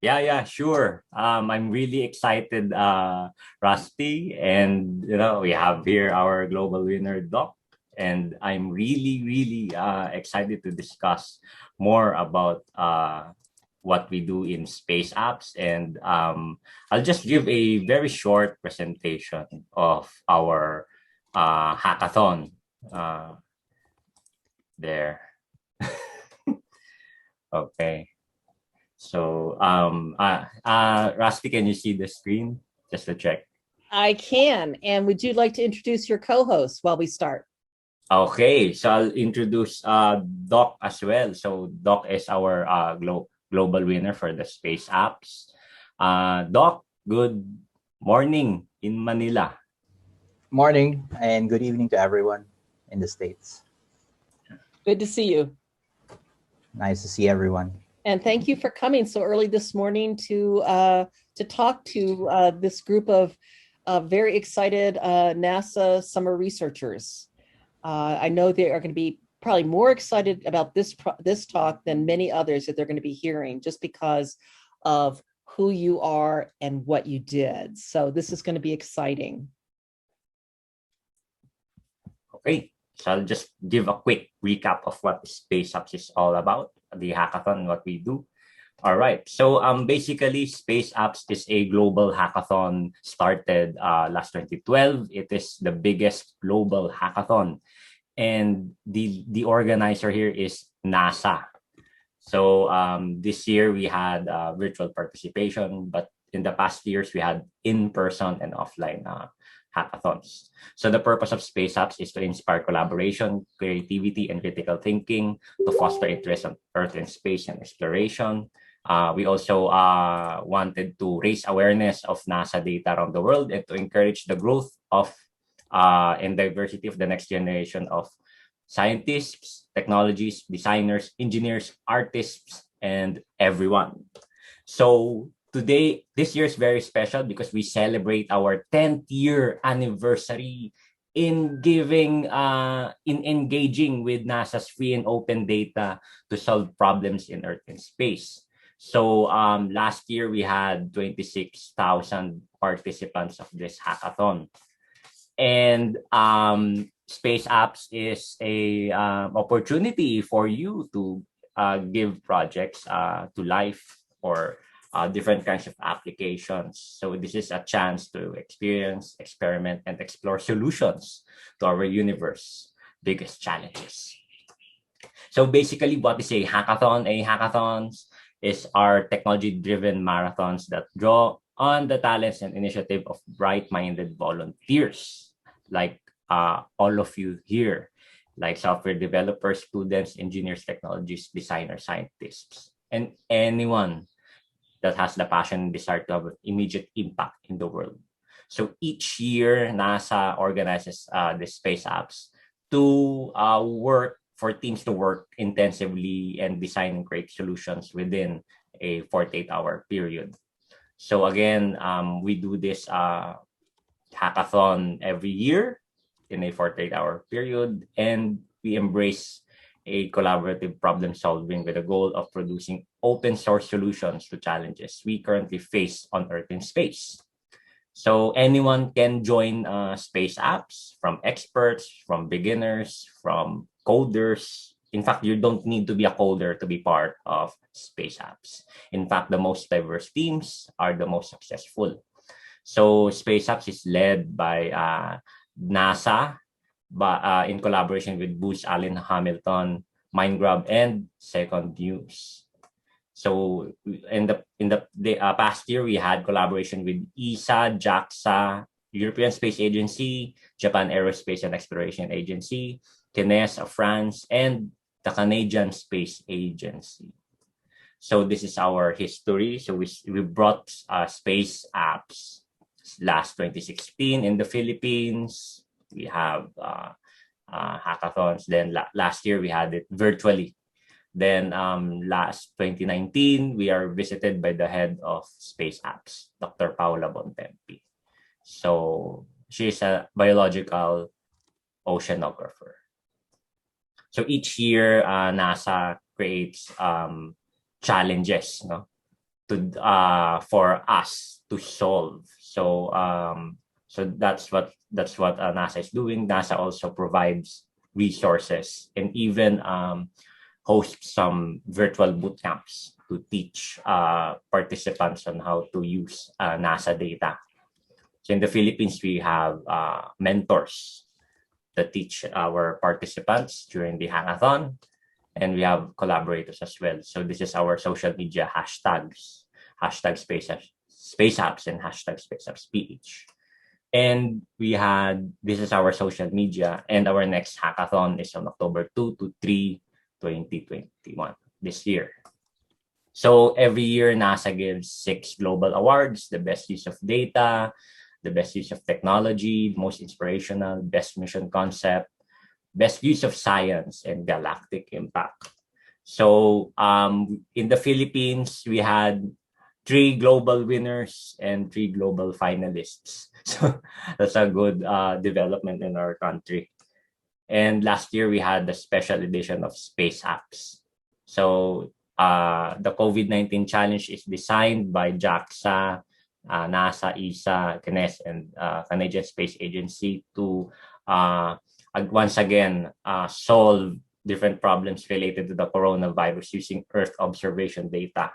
Yeah, sure. I'm really excited, Rusty, and we have here our global winner, Doc, and I'm really excited to discuss more about what we do in space apps, and I'll just give a very short presentation of our hackathon there. Okay. So, Rusty, can you see the screen? Just to check. I can. And would you like to introduce your co-host while we start? Okay, so I'll introduce Doc as well. So Doc is our global winner for the space apps. Doc, good morning in Manila. Morning and good evening to everyone in the States. Good to see you. Nice to see everyone. And thank you for coming so early this morning to talk to this group of very excited NASA summer researchers. I know they are going to be probably more excited about this talk than many others that they're going to be hearing, just because of who you are and what you did. So this is going to be exciting. Okay, so I'll just give a quick recap of what Space Apps is all about, the hackathon, what we do. All right, so basically Space Apps is a global hackathon started last 2012. It is the biggest global hackathon, and the organizer here is NASA. So this year we had virtual participation, but in the past years we had in-person and offline hackathons. So the purpose of Space Apps is to inspire collaboration, creativity, and critical thinking, to foster interest in Earth and space and exploration. We also wanted to raise awareness of NASA data around the world and to encourage the growth of and diversity of the next generation of scientists, technologies, designers, engineers, artists, and everyone. So today, this year is very special because we celebrate our 10th year anniversary in engaging with NASA's free and open data to solve problems in Earth and space. So last year we had 26,000 participants of this hackathon. And Space Apps is a opportunity for you to give projects to life or different kinds of applications. So this is a chance to experience, experiment, and explore solutions to our universe biggest challenges. So basically, what is a hackathon? A hackathons is our technology-driven marathons that draw on the talents and initiative of bright-minded volunteers, like all of you here, like software developers, students, engineers, technologists, designers, scientists, and anyone that has the passion and desire to have an immediate impact in the world. So each year, NASA organizes the space apps to work for teams to work intensively and design and create solutions within a 48-hour period. So again, we do this hackathon every year in a 48-hour period, and we embrace a collaborative problem solving with the goal of producing open source solutions to challenges we currently face on Earth and space. So anyone can join space apps, from experts, from beginners, from coders. In fact, you don't need to be a coder to be part of space apps. In fact, the most diverse teams are the most successful. So space apps is led by NASA, in collaboration with Booz Allen Hamilton, Mindgrab, and Second News. So in the past year, we had collaboration with ESA, JAXA, European Space Agency, Japan Aerospace and Exploration Agency, CNES of France, and the Canadian Space Agency. So this is our history. So we brought space apps last 2016 in the Philippines. We have hackathons. Then last year we had it virtually. Then last 2019, we are visited by the head of Space Apps, Dr. Paula Bontempi. So she is a biological oceanographer. So each year, NASA creates challenges, no? for us to solve. So that's what NASA is doing. NASA also provides resources and even hosts some virtual boot camps to teach participants on how to use NASA data. So in the Philippines, we have mentors that teach our participants during the hackathon, and we have collaborators as well. So this is our social media hashtags, hashtag space apps and hashtag space apps PH. And this is our social media, and our next hackathon is on October 2 to 3, 2021, this year. So every year, NASA gives 6 global awards: the best use of data, the best use of technology, most inspirational, best mission concept, best use of science, and galactic impact. So in the Philippines, we had 3 global winners and 3 global finalists. So that's a good development in our country. And last year, we had the special edition of Space Apps. So the COVID-19 challenge is designed by JAXA, NASA, ESA, CNES, and Canadian Space Agency to once again solve different problems related to the coronavirus using Earth observation data.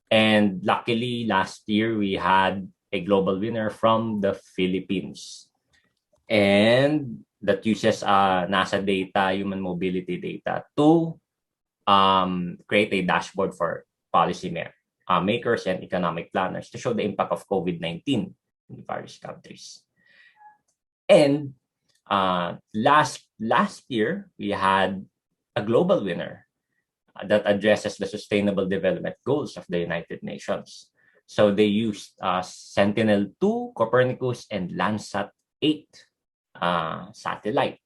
And luckily, last year we had a global winner from the Philippines, and that uses NASA data, human mobility data, to create a dashboard for policy makers and economic planners to show the impact of COVID-19 in various countries. And last year, we had a global winner that addresses the Sustainable Development Goals of the United Nations. So they used Sentinel-2, Copernicus, and Landsat 8 satellite,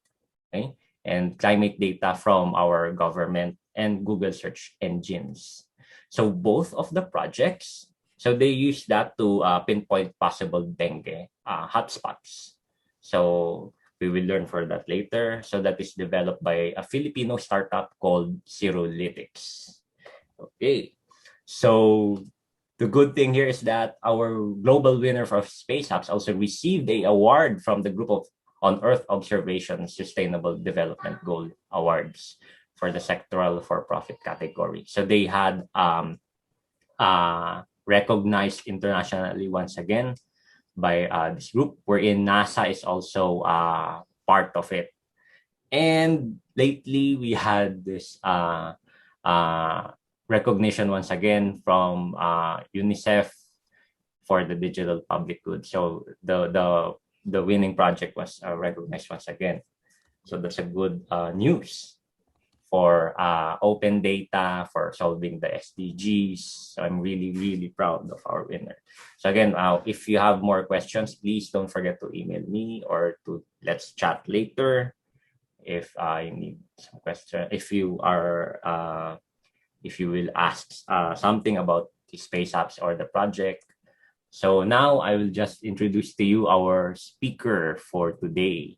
okay? And climate data from our government and Google search engines. So both of the projects, so they use that to pinpoint possible dengue hotspots. So we will learn for that later. So that is developed by a Filipino startup called Zerolytics. Okay, so the good thing here is that our global winner for Space Apps also received an award from the group of On Earth Observation Sustainable Development Goal Awards for the sectoral for-profit category. So they had recognized internationally once again by this group, wherein NASA is also part of it. And lately, we had this recognition once again from UNICEF for the digital public good. So the winning project was recognized once again. So that's a good news for open data, for solving the SDGs. So I'm really, really proud of our winner. So again, if you have more questions, please don't forget to email me or let's chat later. If you need some question, if you will ask something about the Space Apps or the project. So now I will just introduce to you our speaker for today.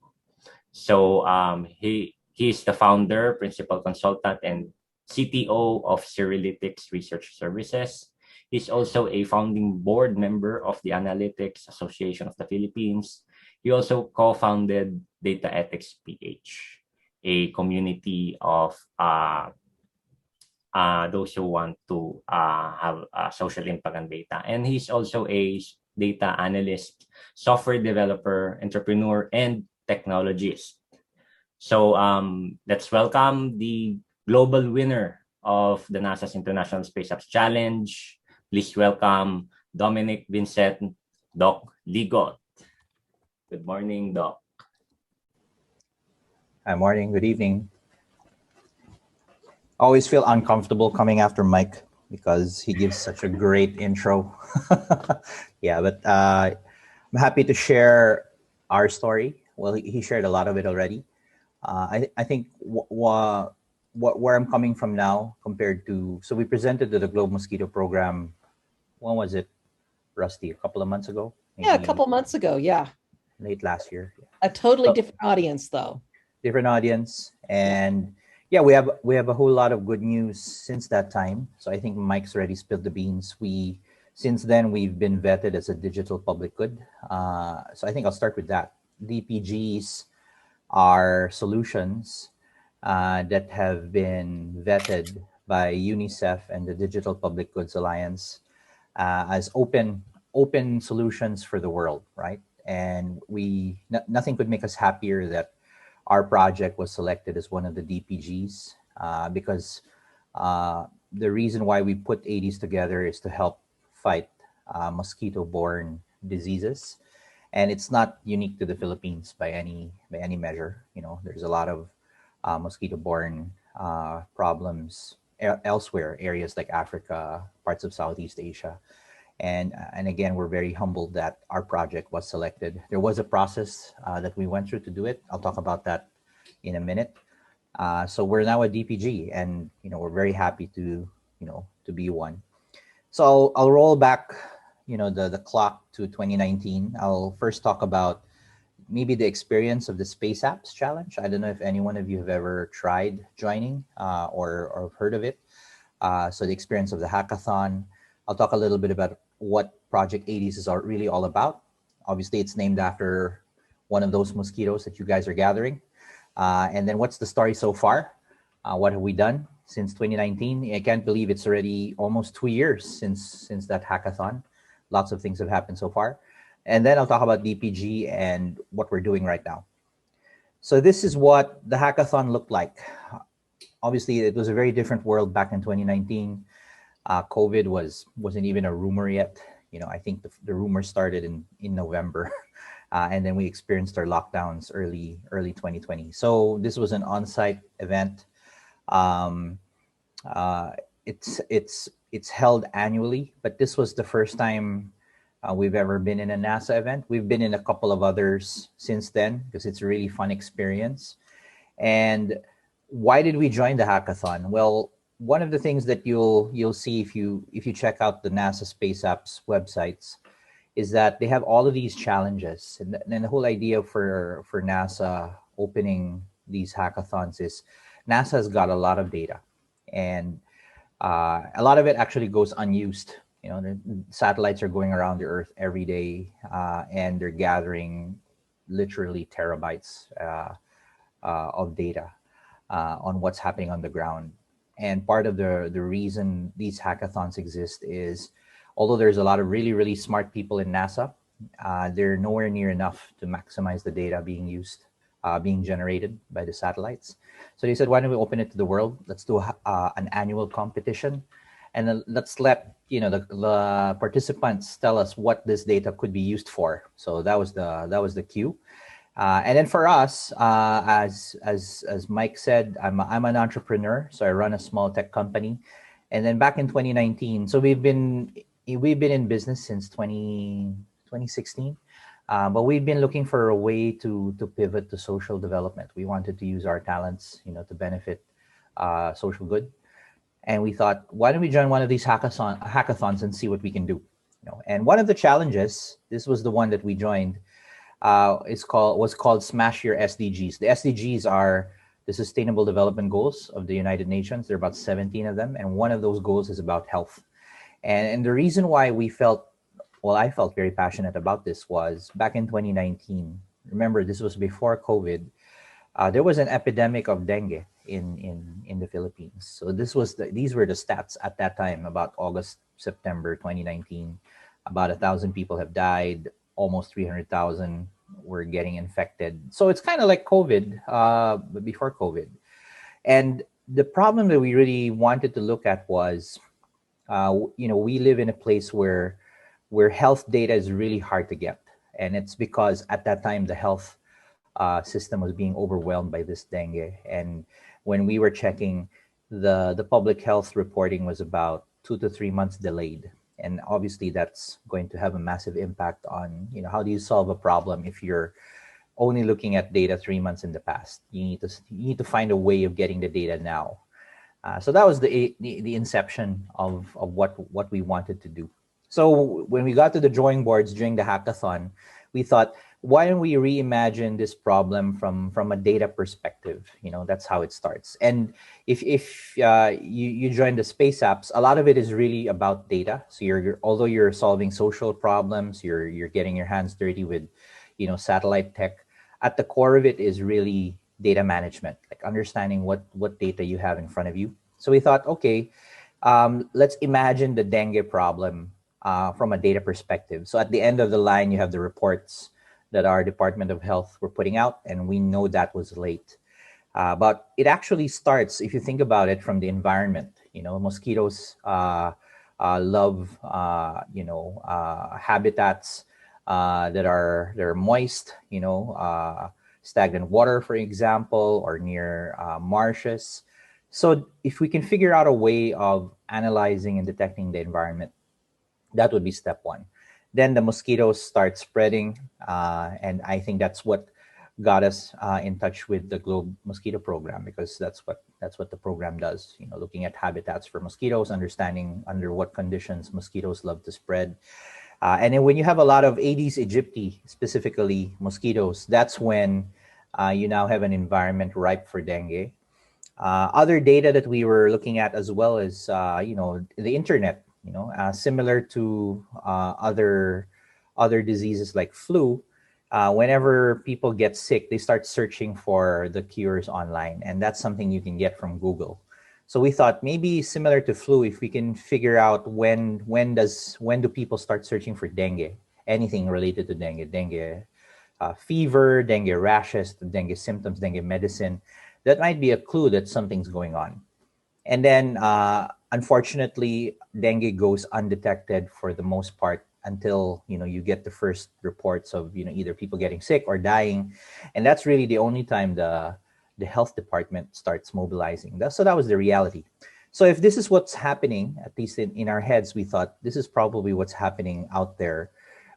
So he is the founder, principal consultant, and CTO of Zerolytics Research Services. He's also a founding board member of the Analytics Association of the Philippines. He also co-founded Data Ethics PH, a community of those who want to have social impact on data. And he's also a data analyst, software developer, entrepreneur, and technologist. So let's welcome the global winner of the NASA's International Space Apps Challenge. Please welcome Dominic Vincent, Doc Ligot. Good morning, Doc. Hi, morning, good evening. Always feel uncomfortable coming after Mike because he gives such a great intro. Yeah, but I'm happy to share our story. Well, he shared a lot of it already. I think where I'm coming from now compared to, so we presented to the Globe Mosquito Program, when was it, Rusty? A couple of months ago? Maybe a couple months ago, yeah. Late last year. A totally different audience, though. Different audience. And Yeah, we have a whole lot of good news since that time. So I think Mike's already spilled the beans. Since then we've been vetted as a digital public good. So I think I'll start with that. DPGs are solutions that have been vetted by UNICEF and the Digital Public Goods Alliance as open solutions for the world, right? And nothing could make us happier that our project was selected as one of the DPGs because the reason why we put Aedes together is to help fight mosquito-borne diseases, and it's not unique to the Philippines by any measure. You know, there's a lot of mosquito-borne problems elsewhere, areas like Africa, parts of Southeast Asia. And again, we're very humbled that our project was selected. There was a process that we went through to do it. I'll talk about that in a minute. So we're now a DPG, and we're very happy to be one. So I'll roll back, the clock to 2019. I'll first talk about maybe the experience of the Space Apps Challenge. I don't know if any one of you have ever tried joining or heard of it. So the experience of the hackathon. I'll talk a little bit about what Project Aedes is really all about. Obviously, it's named after one of those mosquitoes that you guys are gathering. And then what's the story so far? What have we done since 2019? I can't believe it's already almost 2 years since that hackathon. Lots of things have happened so far. And then I'll talk about DPG and what we're doing right now. So this is what the hackathon looked like. Obviously, it was a very different world back in 2019. COVID wasn't even a rumor yet. I think the rumor started in November, and then we experienced our lockdowns early 2020. So this was an on-site event. It's held annually, but this was the first time we've ever been in a NASA event. We've been in a couple of others since then because it's a really fun experience. And why did we join the hackathon? Well, one of the things that you'll see if you check out the NASA Space Apps websites is that they have all of these challenges, and the whole idea for NASA opening these hackathons is NASA has got a lot of data, and a lot of it actually goes unused. The satellites are going around the Earth every day, and they're gathering literally terabytes of data on what's happening on the ground. And part of the reason these hackathons exist is, although there's a lot of really, really smart people in NASA, they're nowhere near enough to maximize the data being generated by the satellites. So they said, why don't we open it to the world? Let's do an annual competition, and then let's let the participants tell us what this data could be used for. So that was the cue. And then for us, as Mike said, I'm an entrepreneur, so I run a small tech company. And then back in 2019, so we've been in business since 2016, but we've been looking for a way to pivot to social development. We wanted to use our talents, to benefit social good. And we thought, why don't we join one of these hackathons and see what we can do? And one of the challenges, this was the one that we joined, was called Smash Your SDGs. The SDGs are the Sustainable Development Goals of the United Nations. There are about 17 of them, and one of those goals is about health. And the reason why I felt very passionate about this was back in 2019. Remember, this was before COVID. There was an epidemic of dengue in the Philippines. So these were the stats at that time, about August, September 2019. About 1,000 people have died. Almost 300,000 were getting infected. So it's kind of like COVID, but before COVID. And the problem that we really wanted to look at was, we live in a place where health data is really hard to get. And it's because at that time, the health system was being overwhelmed by this dengue. And when we were checking, the public health reporting was about 2 to 3 months delayed. And obviously that's going to have a massive impact on, how do you solve a problem if you're only looking at data 3 months in the past? You need to find a way of getting the data now. So that was the inception of what we wanted to do. So when we got to the drawing boards during the hackathon, we thought, why don't we reimagine this problem from a data perspective? That's how it starts. And if you join the space apps, a lot of it is really about data. So although you're solving social problems, you're getting your hands dirty with satellite tech. At the core of it is really data management, like understanding what data you have in front of you. So we thought, okay, let's imagine the dengue problem from a data perspective. So at the end of the line, you have the reports that our Department of Health were putting out, and we know that was late. But it actually starts, if you think about it, from the environment. Mosquitoes love, habitats that are moist, stagnant water, for example, or near marshes. So if we can figure out a way of analyzing and detecting the environment, that would be step one. Then the mosquitoes start spreading, and I think that's what got us in touch with the Globe Mosquito Program, because that's what the program does. Looking at habitats for mosquitoes, understanding under what conditions mosquitoes love to spread, and then when you have a lot of Aedes aegypti, specifically mosquitoes, that's when you now have an environment ripe for dengue. Other data that we were looking at as well is the internet. Similar to other diseases like flu, whenever people get sick, they start searching for the cures online, and that's something you can get from Google. So we thought maybe similar to flu, if we can figure out when do people start searching for dengue, anything related to dengue fever, dengue rashes, dengue symptoms, dengue medicine, that might be a clue that something's going on. And then, unfortunately, dengue goes undetected for the most part until you get the first reports of either people getting sick or dying, and that's really the only time the health department starts mobilizing. So that was the reality. So if this is what's happening, at least in our heads, we thought this is probably what's happening out there.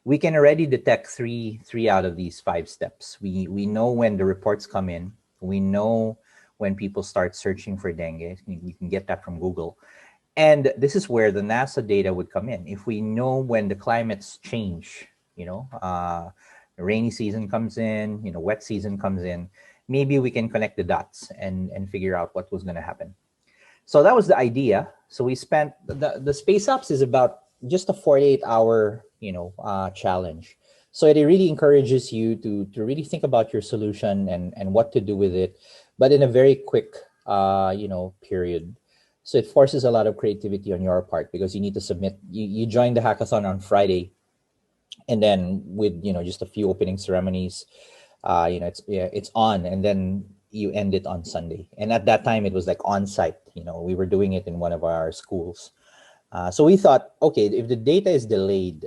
We can already detect three out of these 5 steps. We know when the reports come in. We know when people start searching for dengue. You can get that from Google. And this is where the NASA data would come in. If we know when the climates change, rainy season comes in, wet season comes in, maybe we can connect the dots and figure out what was going to happen. So that was the idea. So we spent, the Space Apps is about just a 48-hour, challenge. So it really encourages you to really think about your solution and what to do with it, but in a very quick, period. So it forces a lot of creativity on your part, because you need to submit. You join the hackathon on Friday, and then with just a few opening ceremonies, it's on, and then you end it on Sunday. And at that time, it was like on site. We were doing it in one of our schools. So we thought, okay, if the data is delayed,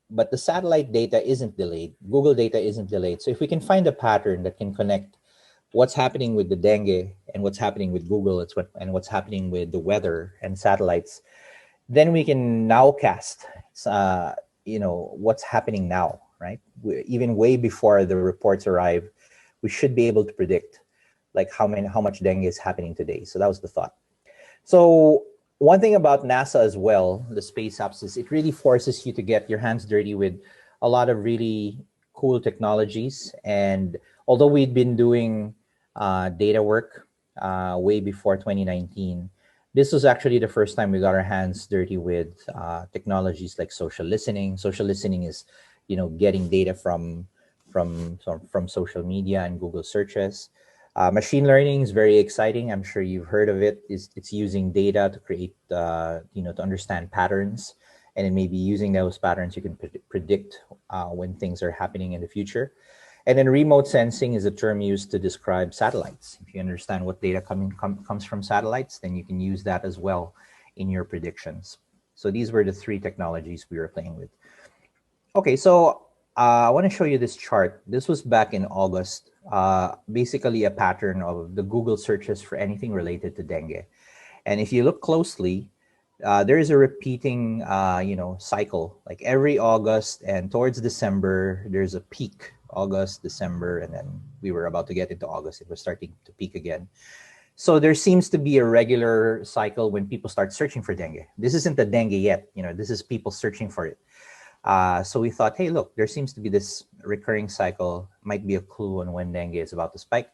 but the satellite data isn't delayed, Google data isn't delayed. So if we can find a pattern that can connect what's happening with the dengue and what's happening with Google, and what's happening with the weather and satellites, then we can now cast, what's happening now, right? Even way before the reports arrive, we should be able to predict like how much dengue is happening today. So that was the thought. So one thing about NASA as well, the Space Apps, is it really forces you to get your hands dirty with a lot of really cool technologies. And although we'd been doing data work way before 2019, this was actually the first time we got our hands dirty with technologies like social listening. Social listening is, getting data from social media and Google searches. Machine learning is very exciting. I'm sure you've heard of it. It's using data to create, to understand patterns, and then maybe using those patterns, you can predict when things are happening in the future. And then remote sensing is a term used to describe satellites. If you understand what data comes from satellites, then you can use that as well in your predictions. So these were the 3 technologies we were playing with. Okay, so I want to show you this chart. This was back in August, basically a pattern of the Google searches for anything related to dengue. And if you look closely, there is a repeating, cycle. Like every August and towards December, there's a peak. August, December, and then we were about to get into August. It was starting to peak again. So there seems to be a regular cycle when people start searching for dengue. This isn't the dengue yet. This is people searching for it. So we thought, hey, look, there seems to be this recurring cycle, might be a clue on when dengue is about to spike.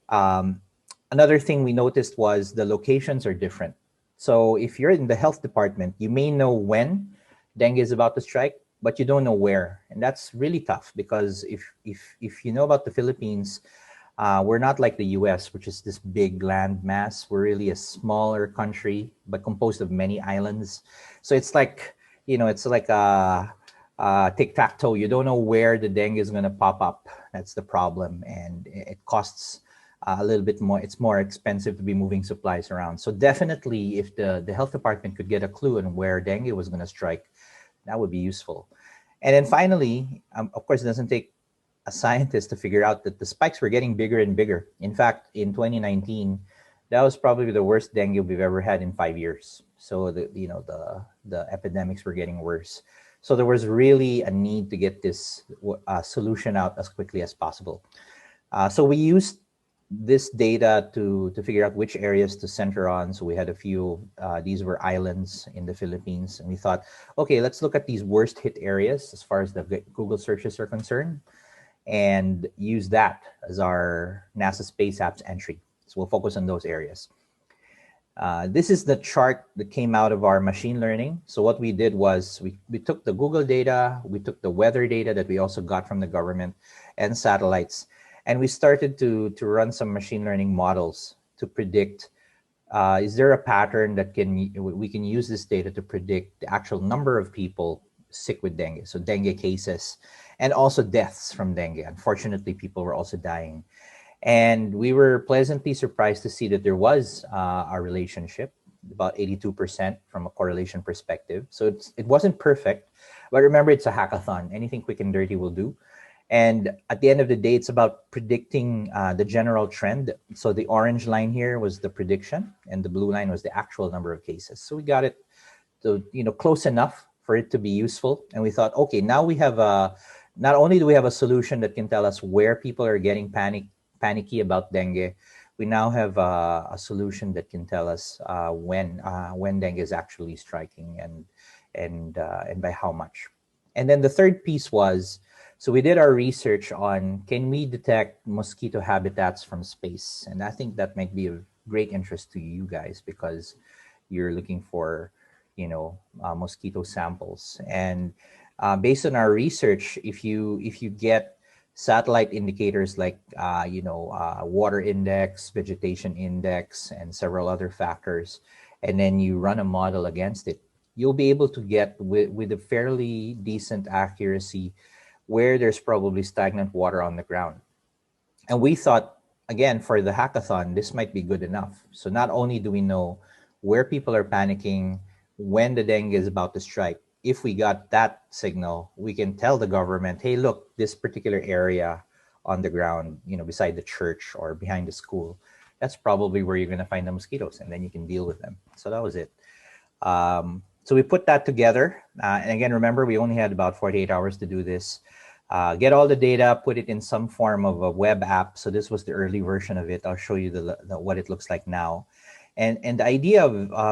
Another thing we noticed was the locations are different. So if you're in the health department, you may know when dengue is about to strike, but you don't know where. And that's really tough because if you know about the Philippines, we're not like the US, which is this big land mass. We're really a smaller country, but composed of many islands. So it's like, it's like a tic-tac-toe. You don't know where the dengue is going to pop up. That's the problem. And it costs a little bit more. It's more expensive to be moving supplies around. So definitely if the health department could get a clue on where dengue was going to strike, that would be useful. And then finally, of course, it doesn't take a scientist to figure out that the spikes were getting bigger and bigger. In fact, in 2019, that was probably the worst dengue we've ever had in 5 years. So the epidemics were getting worse. So there was really a need to get this solution out as quickly as possible. So we used this data to figure out which areas to center on. So we had a few, these were islands in the Philippines. And we thought, okay, let's look at these worst hit areas as far as the Google searches are concerned and use that as our NASA Space Apps entry. So we'll focus on those areas. This is the chart that came out of our machine learning. So what we did was we took the Google data, we took the weather data that we also got from the government and satellites, and we started to run some machine learning models to predict, is there a pattern that we can use this data to predict the actual number of people sick with dengue, so dengue cases, and also deaths from dengue. Unfortunately, people were also dying. And we were pleasantly surprised to see that there was a relationship, about 82% from a correlation perspective. So it wasn't perfect, but remember, it's a hackathon. Anything quick and dirty will do. And at the end of the day, it's about predicting the general trend. So the orange line here was the prediction, and the blue line was the actual number of cases. So we got it to, close enough for it to be useful. And we thought, okay, now we have not only do we have a solution that can tell us where people are getting panicky about dengue, we now have a solution that can tell us when dengue is actually striking and by how much. And then the third piece was, so we did our research on, can we detect mosquito habitats from space? And I think that might be of great interest to you guys because you're looking for, mosquito samples. And based on our research, if you get satellite indicators like, water index, vegetation index, and several other factors, and then you run a model against it, you'll be able to get with a fairly decent accuracy where there's probably stagnant water on the ground. And we thought, again, for the hackathon, this might be good enough. So not only do we know where people are panicking, when the dengue is about to strike, if we got that signal, we can tell the government, hey, look, this particular area on the ground, beside the church or behind the school, that's probably where you're going to find the mosquitoes, and then you can deal with them. So that was it. So we put that together. And again, remember, we only had about 48 hours to do this. Get all the data, put it in some form of a web app. So this was the early version of it. I'll show you what it looks like now. And the idea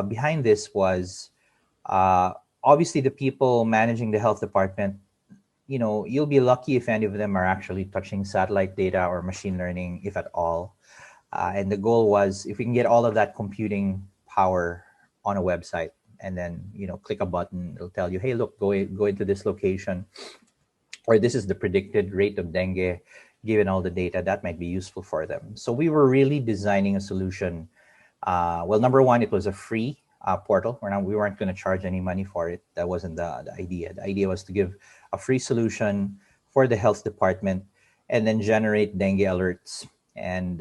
behind this was, obviously the people managing the health department, you'll be lucky if any of them are actually touching satellite data or machine learning, if at all. And the goal was, if we can get all of that computing power on a website, and then, click a button, it'll tell you, hey, look, go into this location, or this is the predicted rate of dengue, given all the data, that might be useful for them. So we were really designing a solution. Well, number one, it was a free portal. We weren't going to charge any money for it. That wasn't the idea. The idea was to give a free solution for the health department and then generate dengue alerts. And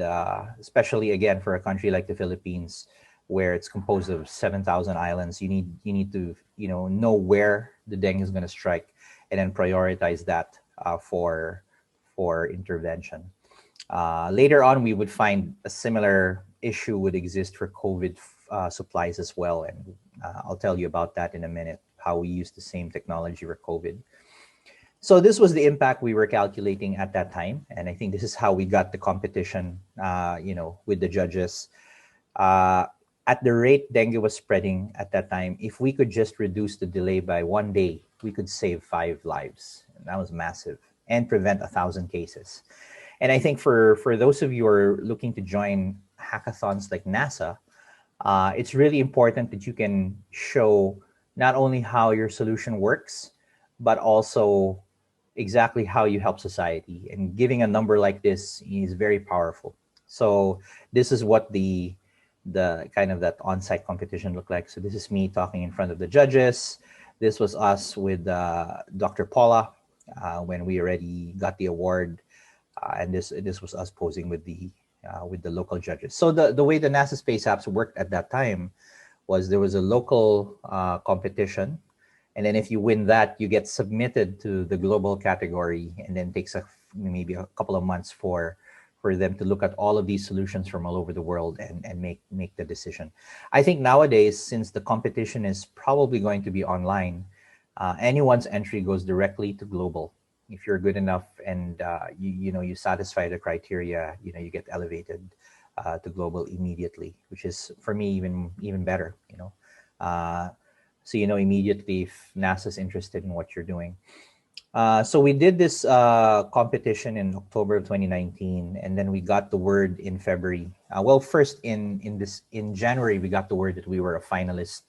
especially, again, for a country like the Philippines, where it's composed of 7,000 islands, you need to know where the dengue is going to strike, and then prioritize that for intervention. Later on, we would find a similar issue would exist for COVID supplies as well, and I'll tell you about that in a minute, how we use the same technology for COVID. So this was the impact we were calculating at that time, and I think this is how we got the competition, with the judges. At the rate dengue was spreading at that time, if we could just reduce the delay by 1 day, we could save 5 lives. And that was massive, and prevent 1,000 cases. And I think for those of you who are looking to join hackathons like NASA, it's really important that you can show not only how your solution works, but also exactly how you help society. And giving a number like this is very powerful. So this is what the kind of that on-site competition looked like. So this is me talking in front of the judges. This was us with Dr. Paula when we already got the award, and this was us posing with the local judges. So the way the NASA Space Apps worked at that time was there was a local competition, and then if you win that, you get submitted to the global category, and then it takes maybe a couple of months for them to look at all of these solutions from all over the world and make the decision. I think nowadays, since the competition is probably going to be online, anyone's entry goes directly to global. If you're good enough and you satisfy the criteria, you get elevated to global immediately, which is for me even better. So immediately if NASA's interested in what you're doing. So we did this competition in October of 2019, and then we got the word in February. First in January we got the word that we were a finalist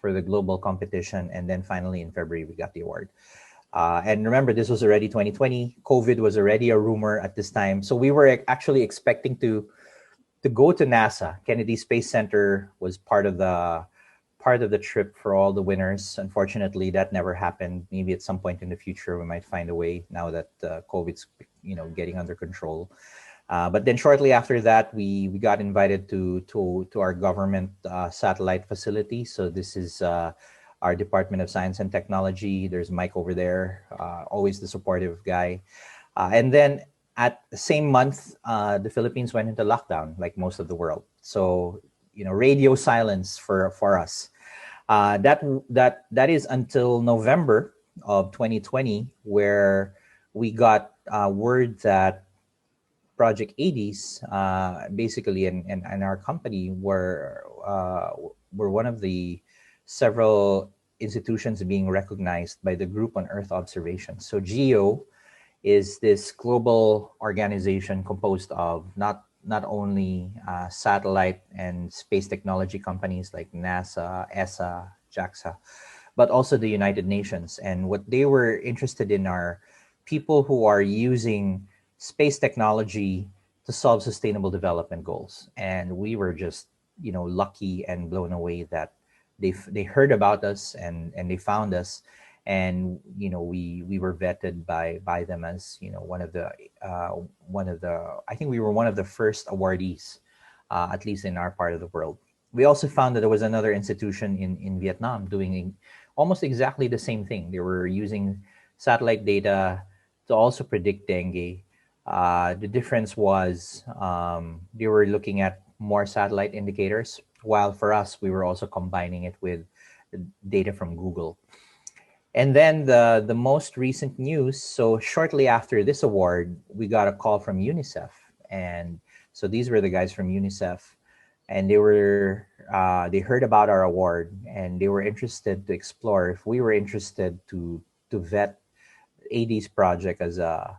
for the global competition, and then finally in February we got the award. And remember, this was already 2020. COVID was already a rumor at this time, so we were actually expecting to go to NASA. Kennedy Space Center was part of the trip for all the winners. Unfortunately, that never happened. Maybe at some point in the future, we might find a way now that COVID's getting under control. But then shortly after that, we got invited to our government satellite facility. So this is our Department of Science and Technology. There's Mike over there, always the supportive guy. And then at the same month, the Philippines went into lockdown, like most of the world. So radio silence for us. That is until November of 2020, where we got word that Project Aedes, basically, and our company were one of the several institutions being recognized by the Group on Earth Observation. So GEO is this global organization composed of not only satellite and space technology companies like NASA, ESA, JAXA, but also the United Nations. And what they were interested in are people who are using space technology to solve sustainable development goals. And we were just, lucky and blown away that they heard about us and they found us. And we were vetted by them as one of the I think we were one of the first awardees, at least in our part of the world. We also found that there was another institution in Vietnam doing almost exactly the same thing. They were using satellite data to also predict dengue. The difference was they were looking at more satellite indicators, while for us we were also combining it with data from Google. And then the most recent news, so shortly after this award, we got a call from UNICEF. And so these were the guys from UNICEF, and they heard about our award, and they were interested to explore if we were interested to vet Aedes project as a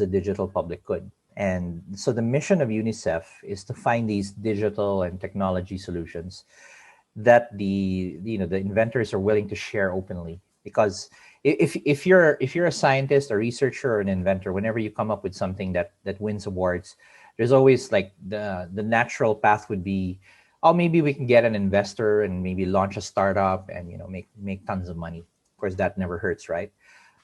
digital public good. And so the mission of UNICEF is to find these digital and technology solutions that the inventors are willing to share openly. Because if you're a scientist, a researcher, or an inventor, whenever you come up with something that wins awards, there's always like the natural path would be, oh, maybe we can get an investor and maybe launch a startup and make tons of money. Of course, that never hurts, right?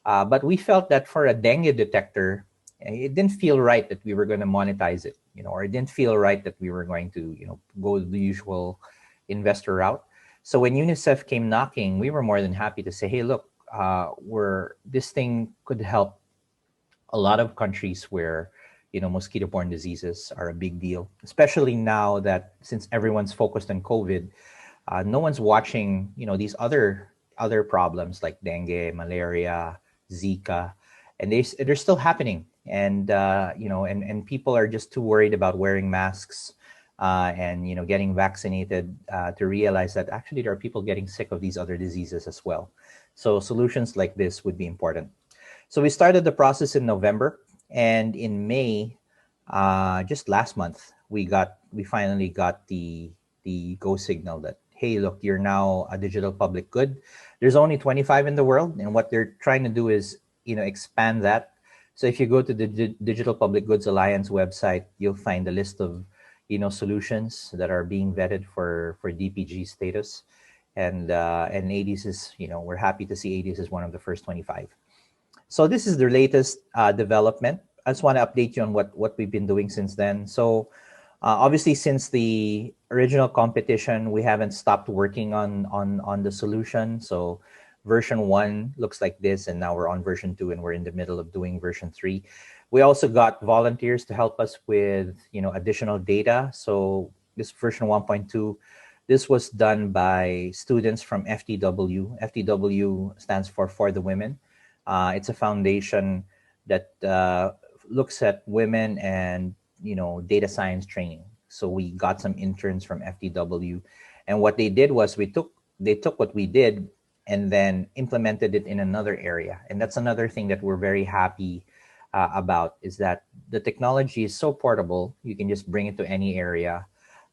But we felt that for a dengue detector, it didn't feel right that we were going to monetize it, or it didn't feel right that we were going to go the usual investor route. So when UNICEF came knocking, we were more than happy to say, hey, look, this thing could help a lot of countries where, mosquito-borne diseases are a big deal, especially now that since everyone's focused on COVID, no one's watching, these other problems like dengue, malaria, Zika, and they're still happening. And, and people are just too worried about wearing masks and getting vaccinated to realize that actually there are people getting sick of these other diseases as well. So solutions like this would be important. So we started the process in November, and in May, just last month, we finally got the go signal that, hey, look, you're now a digital public good. There's only 25 in the world, and what they're trying to do is, expand that. So if you go to the Digital Public Goods Alliance website, you'll find a list of, solutions that are being vetted for DPG status, and Aedes is, we're happy to see Aedes is one of the first 25. So this is the latest development. I just want to update you on what we've been doing since then. So obviously, since the original competition, we haven't stopped working on the solution. So version 1 looks like this, and now we're on version 2, and we're in the middle of doing version 3. We also got volunteers to help us with additional data. So this version 1.2, this was done by students from FTW. FTW stands for the Women. It's a foundation that looks at women and data science training. So we got some interns from FTW, and what they did was they took what we did and then implemented it in another area. And that's another thing that we're very happy about, is that the technology is so portable. You can just bring it to any area.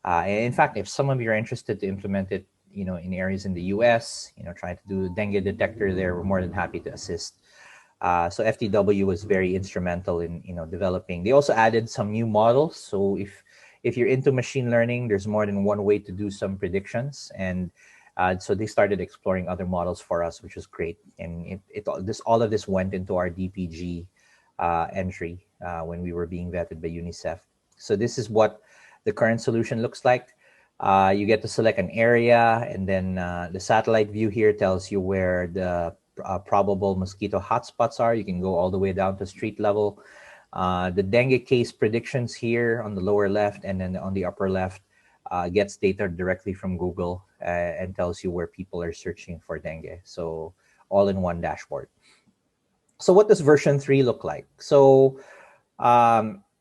And in fact, if some of you are interested to implement it, in areas in the US, trying to do dengue detector there, we're more than happy to assist. So FTW was very instrumental in developing. They also added some new models. So if you're into machine learning, there's more than one way to do some predictions, and so they started exploring other models for us, which was great. And all of this went into our DPG entry when we were being vetted by UNICEF. So this is what the current solution looks like. You get to select an area, and then the satellite view here tells you where the probable mosquito hotspots are. You can go all the way down to street level. The dengue case predictions here on the lower left, and then on the upper left gets data directly from Google and tells you where people are searching for dengue. So all in one dashboard. So what does version 3 look like? So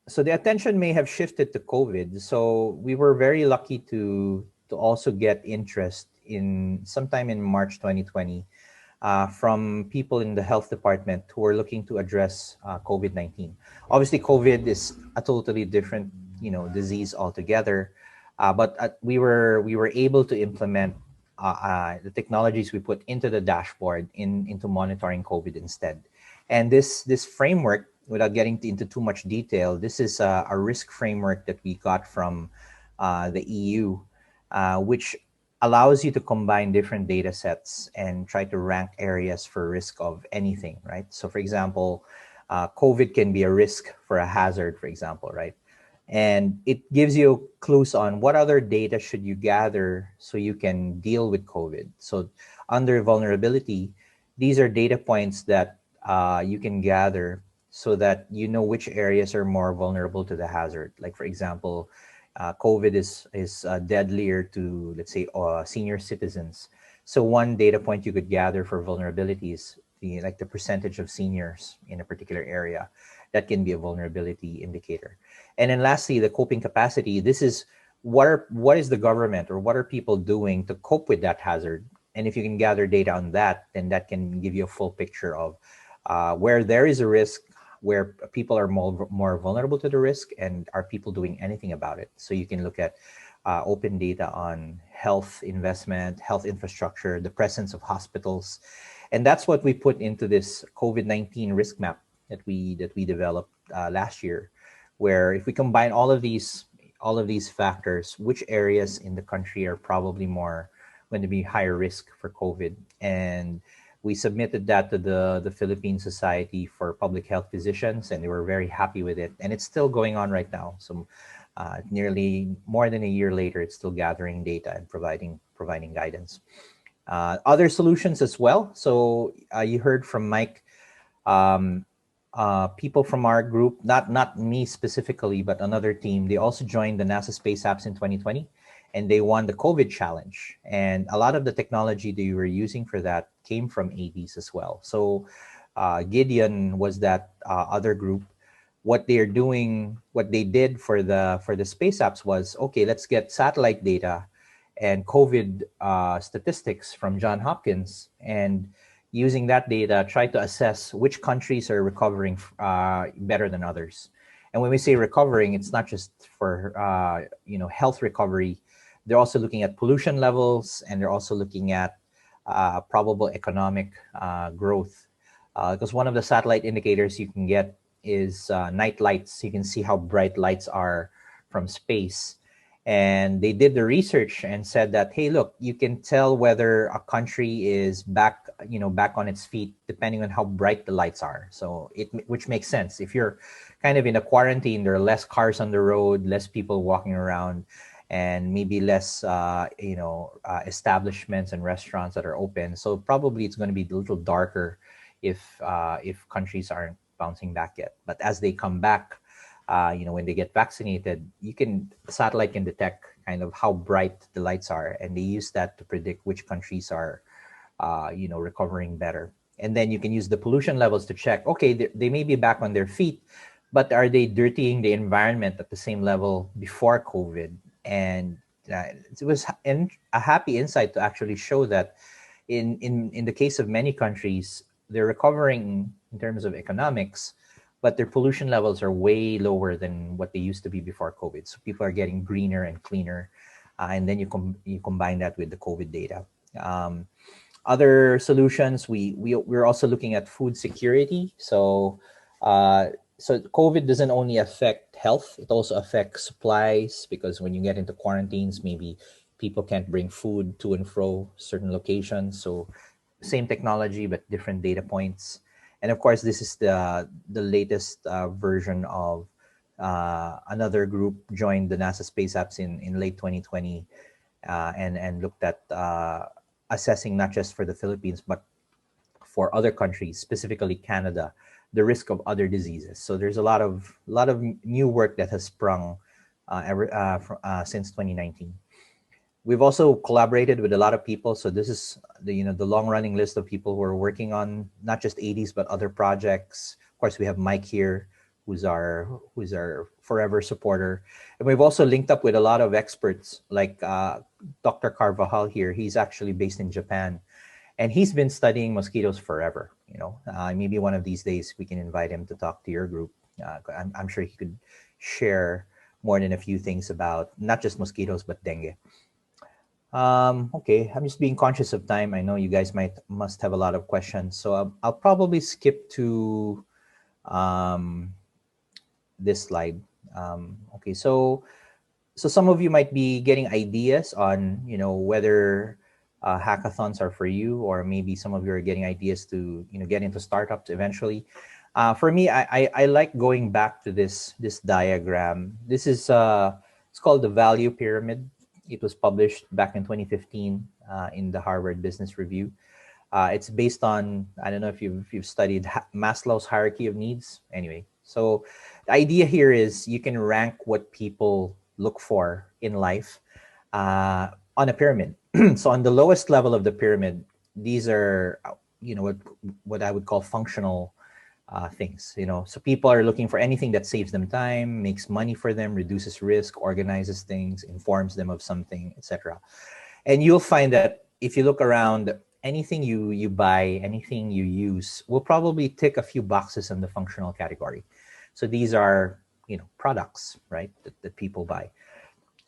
so the attention may have shifted to COVID. So we were very lucky to also get interest in sometime in March 2020 from people in the health department who are looking to address COVID-19. Obviously, COVID is a totally different, disease altogether. But we were able to implement the technologies we put into the dashboard into monitoring COVID instead. And this framework, without getting into too much detail, this is a risk framework that we got from the EU, which allows you to combine different data sets and try to rank areas for risk of anything, right? So for example, COVID can be a risk for a hazard, for example, right? And it gives you clues on what other data should you gather so you can deal with COVID. So under vulnerability, these are data points that you can gather so that you know which areas are more vulnerable to the hazard. Like for example, COVID is deadlier to, let's say, senior citizens. So one data point you could gather for vulnerabilities, the percentage of seniors in a particular area, that can be a vulnerability indicator. And then lastly, the coping capacity. This is what is the government or what are people doing to cope with that hazard? And if you can gather data on that, then that can give you a full picture of where there is a risk, where people are more vulnerable to the risk, and are people doing anything about it. So you can look at open data on health investment, health infrastructure, the presence of hospitals. And that's what we put into this COVID-19 risk map that we developed last year, where if we combine all of these factors, which areas in the country are probably going to be higher risk for COVID. And we submitted that to the Philippine Society for Public Health Physicians, and they were very happy with it. And it's still going on right now. So nearly more than a year later, it's still gathering data and providing guidance. Other solutions as well. So you heard from Mike, people from our group, not me specifically, but another team, they also joined the NASA Space Apps in 2020, and they won the COVID challenge. And a lot of the technology they were using for that came from Aedes as well. So Gideon was that other group. What they did for the Space Apps was, okay, let's get satellite data and COVID statistics from Johns Hopkins, and using that data, try to assess which countries are recovering better than others. And when we say recovering, it's not just for health recovery. They're also looking at pollution levels, and they're also looking at probable economic growth. Because one of the satellite indicators you can get is night lights. You can see how bright lights are from space. And they did the research and said that, hey, look, you can tell whether a country is back on its feet depending on how bright the lights are. So which makes sense. If you're kind of in a quarantine, there are less cars on the road, less people walking around, and maybe less establishments and restaurants that are open. So probably it's going to be a little darker if countries aren't bouncing back yet. But as they come back, when they get vaccinated, satellite can detect kind of how bright the lights are, and they use that to predict which countries are, recovering better. And then you can use the pollution levels to check, okay, they may be back on their feet, but are they dirtying the environment at the same level before COVID? And it was a happy insight to actually show that in the case of many countries, they're recovering in terms of economics, but their pollution levels are way lower than what they used to be before COVID. So people are getting greener and cleaner. And then you combine that with the COVID data. Other solutions, we're also looking at food security. So COVID doesn't only affect health, it also affects supplies, because when you get into quarantines, maybe people can't bring food to and fro certain locations. So same technology, but different data points. And of course, this is the latest version of another group joined the NASA Space Apps in late 2020 and looked at assessing not just for the Philippines, but for other countries, specifically Canada, the risk of other diseases. So there's a lot of new work that has sprung since 2019. We've also collaborated with a lot of people. So this is the long running list of people who are working on not just Aedes, but other projects. Of course, we have Mike here, who's our forever supporter. And we've also linked up with a lot of experts like Dr. Carvajal here. He's actually based in Japan, and he's been studying mosquitoes forever. Maybe one of these days we can invite him to talk to your group. I'm sure he could share more than a few things about not just mosquitoes, but dengue. Okay, I'm just being conscious of time. I know you guys must have a lot of questions, so I'll probably skip to this slide. Okay, so some of you might be getting ideas on whether hackathons are for you, or maybe some of you are getting ideas to get into startups eventually. For me, I like going back to this diagram. This is it's called the value pyramid. It was published back in 2015 in the Harvard Business Review. It's based on, I don't know if you've studied Maslow's hierarchy of needs. Anyway, so the idea here is you can rank what people look for in life on a pyramid. So on the lowest level of the pyramid, these are what I would call functional things. So people are looking for anything that saves them time, makes money for them, reduces risk, organizes things, informs them of something, etc. And you'll find that if you look around, anything you buy, anything you use will probably tick a few boxes in the functional category. So these are products, right, that people buy.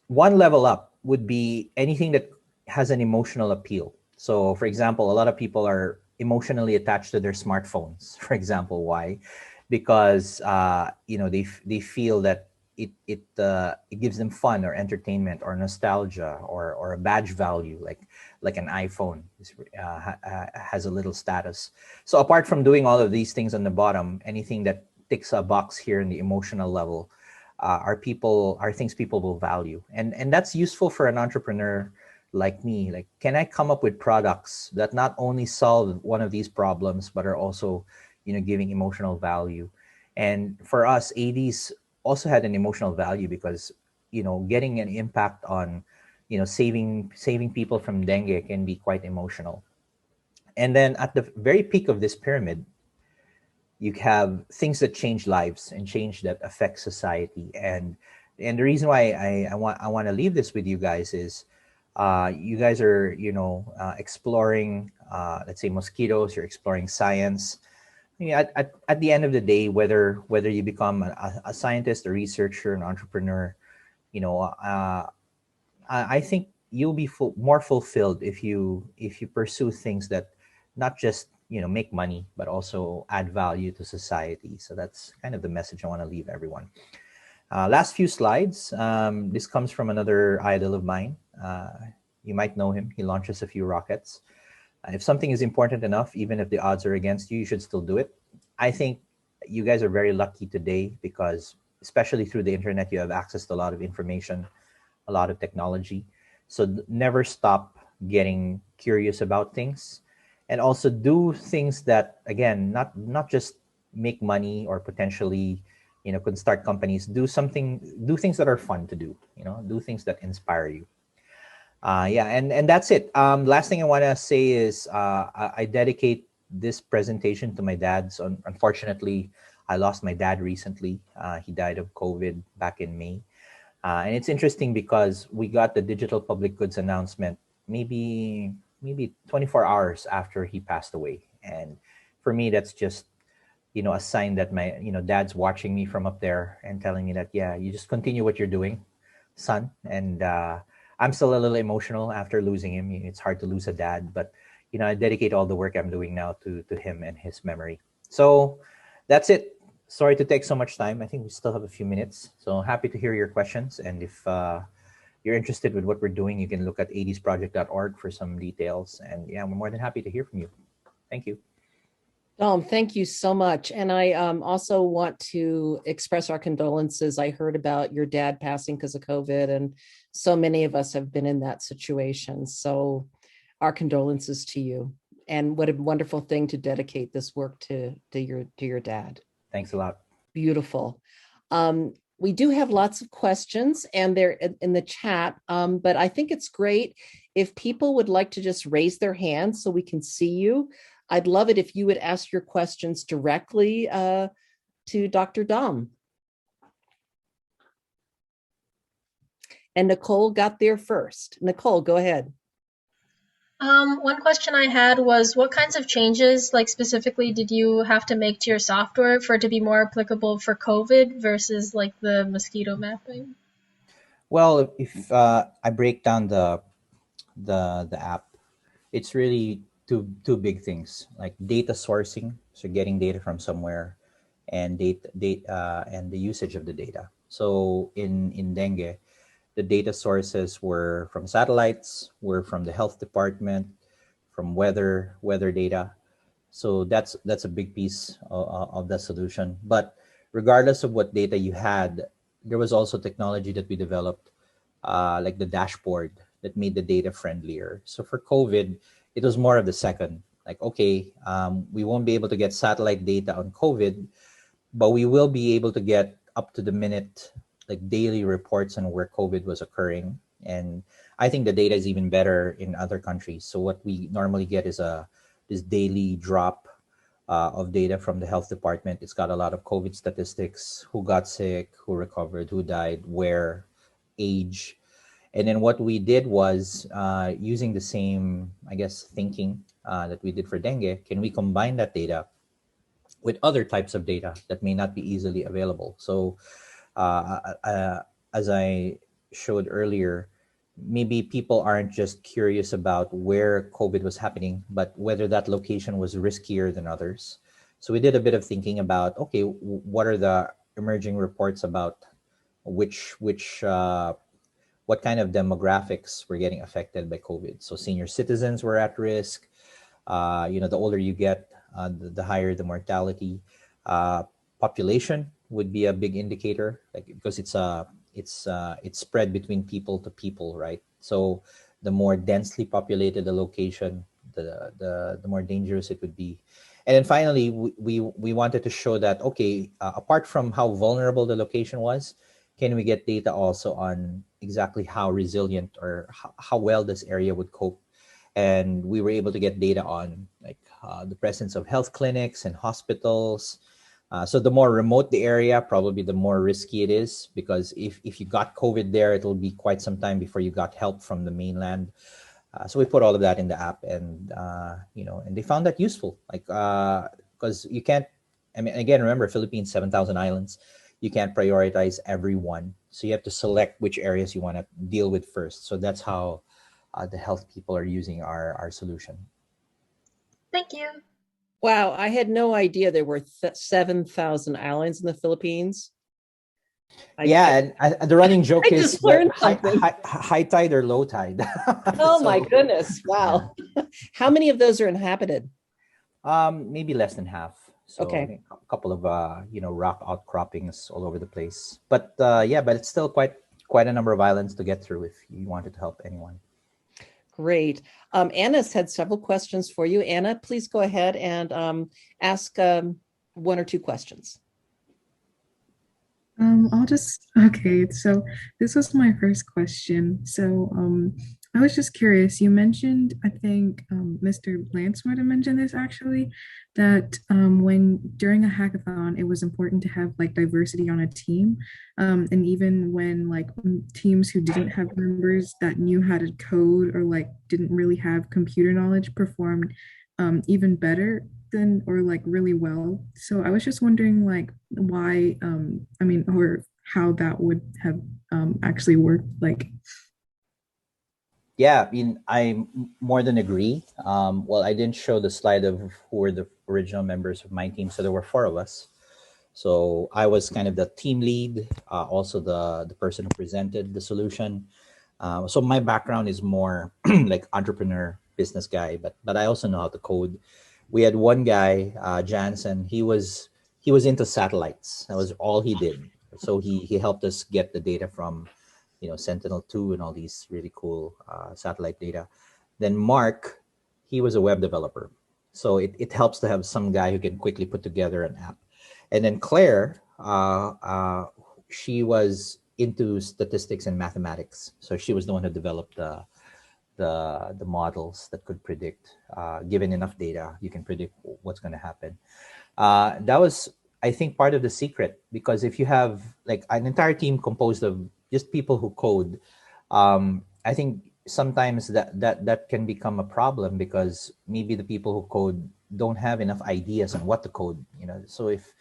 One level up would be anything that has an emotional appeal. So for example, a lot of people are emotionally attached to their smartphones, for example. Why? Because they feel that it gives them fun or entertainment or nostalgia or a badge value, like an iPhone has a little status. So apart from doing all of these things on the bottom, anything that ticks a box here in the emotional level are things people will value, and that's useful for an entrepreneur like me. Like, can I come up with products that not only solve one of these problems, but are also, giving emotional value? And for us, Aedes also had an emotional value because, getting an impact on, saving people from dengue can be quite emotional. And then at the very peak of this pyramid, you have things that change lives and change that affect society. And the reason why I want to leave this with you guys is, You guys are, exploring, let's say, mosquitoes. You're exploring science. At the end of the day, whether you become a scientist, a researcher, an entrepreneur, I think you'll be more fulfilled if you pursue things that not just make money but also add value to society. So that's kind of the message I want to leave everyone. Last few slides. This comes from another idol of mine. You might know him. He launches a few rockets. If something is important enough, even if the odds are against you, you should still do it. I think you guys are very lucky today because, especially through the internet, you have access to a lot of information, a lot of technology. So never stop getting curious about things, and also do things that, again, not just make money or potentially, can start companies. Do things that are fun to do. Do things that inspire you. Yeah, and that's it. Last thing I want to say is I dedicate this presentation to my dad. So unfortunately, I lost my dad recently. He died of COVID back in May. And it's interesting because we got the digital public goods announcement maybe 24 hours after he passed away. And for me, that's just a sign that my dad's watching me from up there and telling me that, yeah, you just continue what you're doing, son. And I'm still a little emotional after losing him. It's hard to lose a dad, but I dedicate all the work I'm doing now to him and his memory. So that's it. Sorry to take so much time. I think we still have a few minutes. So happy to hear your questions. And if you're interested with what we're doing, you can look at edesproject.org for some details. And yeah, we're more than happy to hear from you. Thank you. Thank you so much. And I also want to express our condolences. I heard about your dad passing because of COVID, and so many of us have been in that situation. So our condolences to you. And what a wonderful thing to dedicate this work to your dad. Thanks a lot. Beautiful. We do have lots of questions and they're in the chat, but I think it's great if people would like to just raise their hands so we can see you. I'd love it if you would ask your questions directly to Dr. Dom. And Nicole got there first. Nicole, go ahead. One question I had was, what kinds of changes, like specifically, did you have to make to your software for it to be more applicable for COVID versus like the mosquito mapping? Well, if I break down the app, it's really two big things, like data sourcing, so getting data from somewhere, and data and the usage of the data. So in Dengue, the data sources were from satellites, were from the health department, from weather data. So that's a big piece of the solution. But regardless of what data you had, there was also technology that we developed, like the dashboard that made the data friendlier. So for COVID, it was more of the second. Like, okay, we won't be able to get satellite data on COVID, but we will be able to get up to the minute, like daily reports on where COVID was occurring. And I think the data is even better in other countries. So what we normally get is this daily drop of data from the health department. It's got a lot of COVID statistics, who got sick, who recovered, who died, where, age. And then what we did was using the same, I guess, thinking that we did for dengue, can we combine that data with other types of data that may not be easily available? So as I showed earlier, maybe people aren't just curious about where COVID was happening, but whether that location was riskier than others. So we did a bit of thinking about, okay, what are the emerging reports about what kind of demographics were getting affected by COVID. So senior citizens were at risk. The older you get, the higher the mortality. Population would be a big indicator, like, because it's spread between people to people, right? So the more densely populated the location, the more dangerous it would be. And then finally, we wanted to show that, okay, apart from how vulnerable the location was, can we get data also on exactly how resilient or how well this area would cope? And we were able to get data on, like, the presence of health clinics and hospitals, So the more remote the area, probably the more risky it is, because if you got COVID there, it'll be quite some time before you got help from the mainland. So we put all of that in the app, and and they found that useful. Like, because you can't. I mean, again, remember, Philippines, 7,000 islands. You can't prioritize everyone, so you have to select which areas you want to deal with first. So that's how the health people are using our solution. Thank you. Wow, I had no idea there were 7,000 islands in the Philippines. And the running joke I is just learned something. high tide or low tide. Oh my goodness! Wow, how many of those are inhabited? Maybe less than half. So Okay. a couple of rock outcroppings all over the place. But but it's still quite a number of islands to get through if you wanted to help anyone. Great. Anna's had several questions for you. Anna, please go ahead and ask one or two questions. Okay, so this was my first question. So I was just curious, you mentioned, I think Mr. Lance might have mentioned this actually, that when during a hackathon, it was important to have like diversity on a team. And even when like teams who didn't have members that knew how to code or like didn't really have computer knowledge performed even better than or like really well. So I was just wondering like why or how that would have actually worked like. Yeah, I mean, I more than agree. Well, I didn't show the slide of who were the original members of my team, so there were 4 of us. So I was kind of the team lead, also the person who presented the solution. So my background is more like entrepreneur, business guy, but I also know how to code. We had one guy, Jansen. He was into satellites. That was all he did. So he helped us get the data from, Sentinel-2 and all these really cool satellite data. Then Mark, he was a web developer. So it helps to have some guy who can quickly put together an app. And then Claire, she was into statistics and mathematics. So she was the one who developed the models that could predict, given enough data, you can predict what's going to happen. That was, I think, part of the secret, because if you have like an entire team composed of just people who code, I think sometimes that can become a problem, because maybe the people who code don't have enough ideas on what to code. So if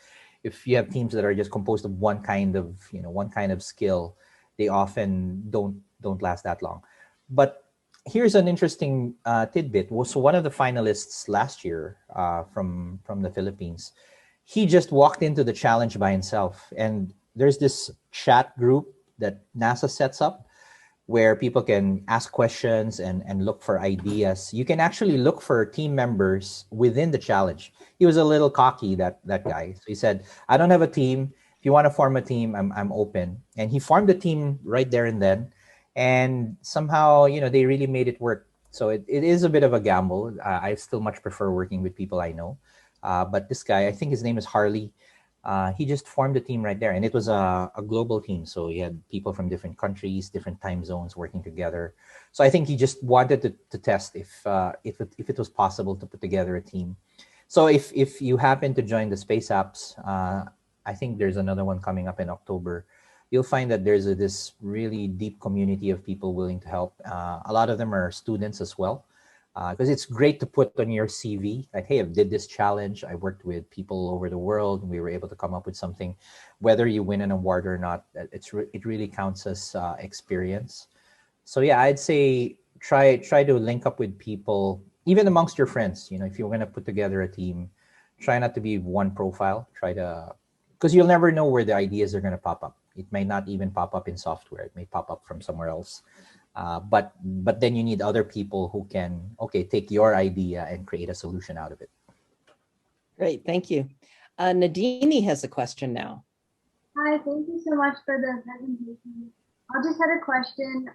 you have teams that are just composed of one kind of skill, they often don't last that long. But here's an interesting tidbit. So one of the finalists last year from the Philippines, he just walked into the challenge by himself. And there's this chat group that NASA sets up where people can ask questions and look for ideas. You can actually look for team members within the challenge. He was a little cocky, that guy. So he said, I don't have a team. If you want to form a team, I'm open. And he formed a team right there and then. And somehow, they really made it work. So it is a bit of a gamble. I still much prefer working with people I know. But this guy, I think his name is Harley. He just formed a team right there. And it was a global team. So he had people from different countries, different time zones working together. So I think he just wanted to test if it was possible to put together a team. So if you happen to join the Space Apps, I think there's another one coming up in October. You'll find that there's this really deep community of people willing to help. A lot of them are students as well, because it's great to put on your CV, like, hey, I did this challenge. I worked with people all over the world, and we were able to come up with something. Whether you win an award or not, it really counts as experience. So yeah, I'd say try to link up with people, even amongst your friends. If you're going to put together a team, try not to be one profile. Because you'll never know where the ideas are going to pop up. It may not even pop up in software. It may pop up from somewhere else. But then you need other people who can, take your idea and create a solution out of it. Great, thank you. Nadini has a question now. Hi, thank you so much for the presentation. I just had a question.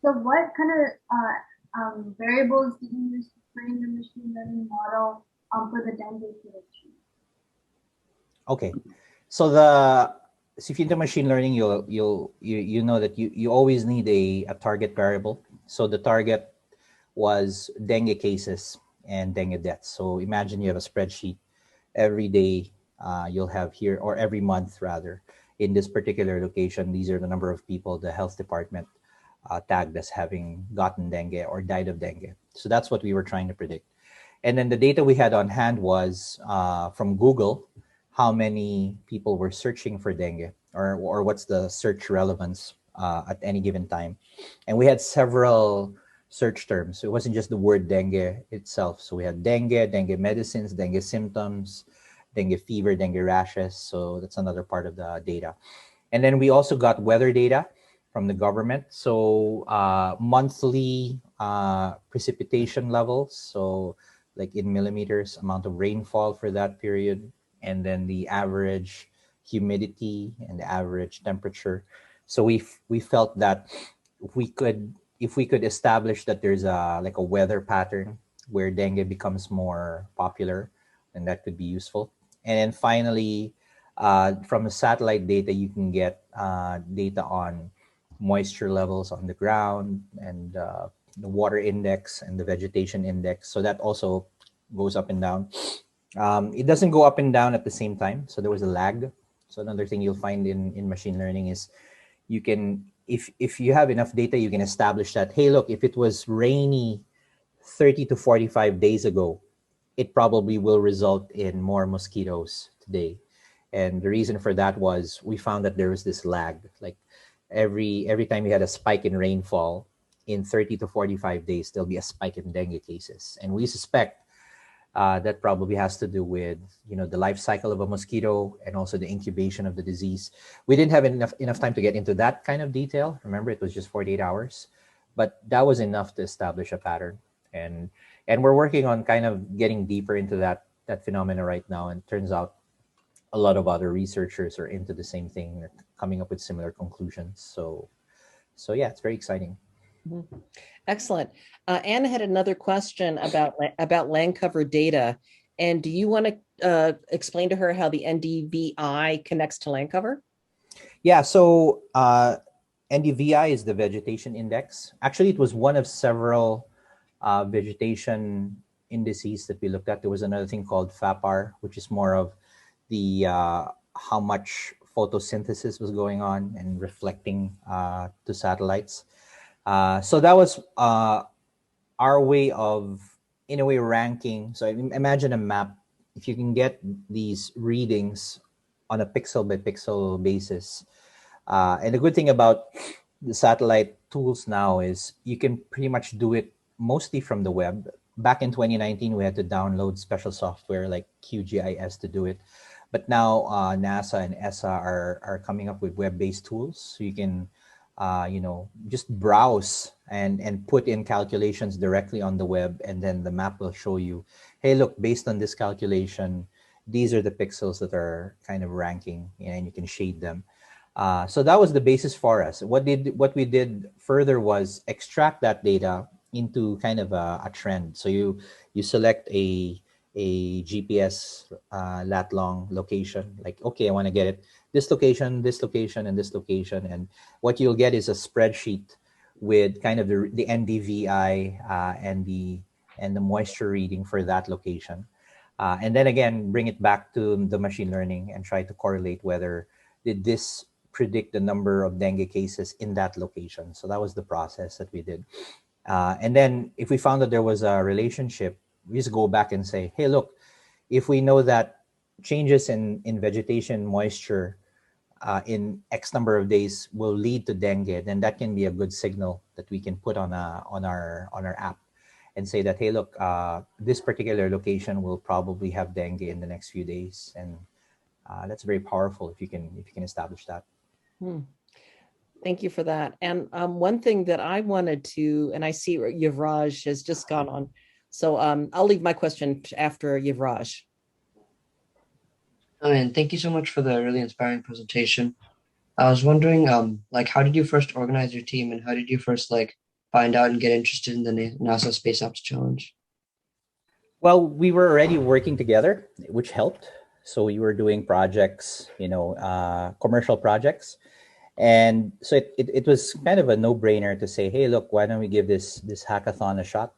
So what kind of variables did you use to train the machine learning model for the dengue prediction? Okay, so if you do machine learning, you know that you always need a target variable. So the target was dengue cases and dengue deaths. So imagine you have a spreadsheet. Every day you'll have here, or every month rather, in this particular location, these are the number of people the health department tagged as having gotten dengue or died of dengue. So that's what we were trying to predict. And then the data we had on hand was from Google, how many people were searching for dengue, or what's the search relevance at any given time. And we had several search terms. So it wasn't just the word dengue itself. So we had dengue, dengue medicines, dengue symptoms, dengue fever, dengue rashes. So that's another part of the data. And then we also got weather data from the government. So monthly precipitation levels. So like in millimeters, amount of rainfall for that period. And then the average humidity and the average temperature. So we felt that if we could establish that there's like a weather pattern where dengue becomes more popular, then that could be useful. And then finally, from the satellite data, you can get data on moisture levels on the ground and the water index and the vegetation index. So that also goes up and down. It doesn't go up and down at the same time. So there was a lag. So another thing you'll find in machine learning is you can, if you have enough data, you can establish that, hey, look, if it was rainy 30 to 45 days ago, it probably will result in more mosquitoes today. And the reason for that was we found that there was this lag. Like every time we had a spike in rainfall, in 30 to 45 days, there'll be a spike in dengue cases. And we suspect that probably has to do with, the life cycle of a mosquito and also the incubation of the disease. We didn't have enough time to get into that kind of detail. Remember, it was just 48 hours, but that was enough to establish a pattern. And we're working on kind of getting deeper into that phenomena right now. And it turns out a lot of other researchers are into the same thing. They're coming up with similar conclusions. So yeah, it's very exciting. Mm-hmm. Excellent. Anna had another question about land cover data. And do you want to explain to her how the NDVI connects to land cover? Yeah, so NDVI is the vegetation index. Actually, it was one of several vegetation indices that we looked at. There was another thing called FAPAR, which is more of the how much photosynthesis was going on and reflecting to satellites. So that was our way of, in a way, ranking. So imagine a map. If you can get these readings on a pixel by pixel basis. And the good thing about the satellite tools now is you can pretty much do it mostly from the web. Back in 2019, we had to download special software like QGIS to do it. But now NASA and ESA are coming up with web-based tools. So you can just browse and put in calculations directly on the web, and then the map will show you, hey, look, based on this calculation, these are the pixels that are kind of ranking, and you can shade them. So that was the basis for us. What we did further was extract that data into kind of a trend. So you select a GPS lat long location, like, okay, I want to get it this location, and this location. And what you'll get is a spreadsheet with kind of the NDVI and the moisture reading for that location. And then again, bring it back to the machine learning and try to correlate whether did this predict the number of dengue cases in that location. So that was the process that we did. And then if we found that there was a relationship, we just go back and say, hey, look, if we know that changes in vegetation moisture in X number of days will lead to dengue, then that can be a good signal that we can put on our app and say that, hey, look, this particular location will probably have dengue in the next few days. And that's very powerful if you can establish that. Thank you for that. And one thing that I wanted to, and I see Yuvraj has just gone on. So I'll leave my question after Yuvraj. And thank you so much for the really inspiring presentation. I was wondering, how did you first organize your team, and how did you first find out and get interested in the NASA Space Apps Challenge? Well, we were already working together, which helped. So we were doing projects, commercial projects. And so it was kind of a no-brainer to say, hey, look, why don't we give this hackathon a shot?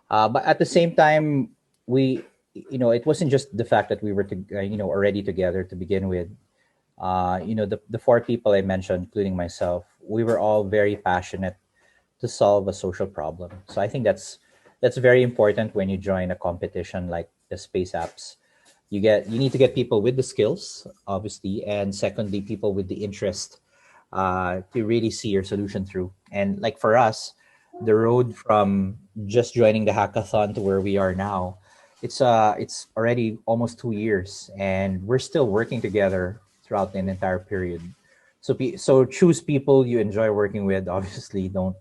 But at the same time, we it wasn't just the fact that we were, already together to begin with. The four people I mentioned, including myself, we were all very passionate to solve a social problem. So I think that's very important when you join a competition like the space apps. You need to get people with the skills, obviously, and secondly, people with the interest to really see your solution through. And like for us, the road from just joining the hackathon to where we are now, it's already almost 2 years, and we're still working together throughout the entire period. So choose people you enjoy working with. Obviously, don't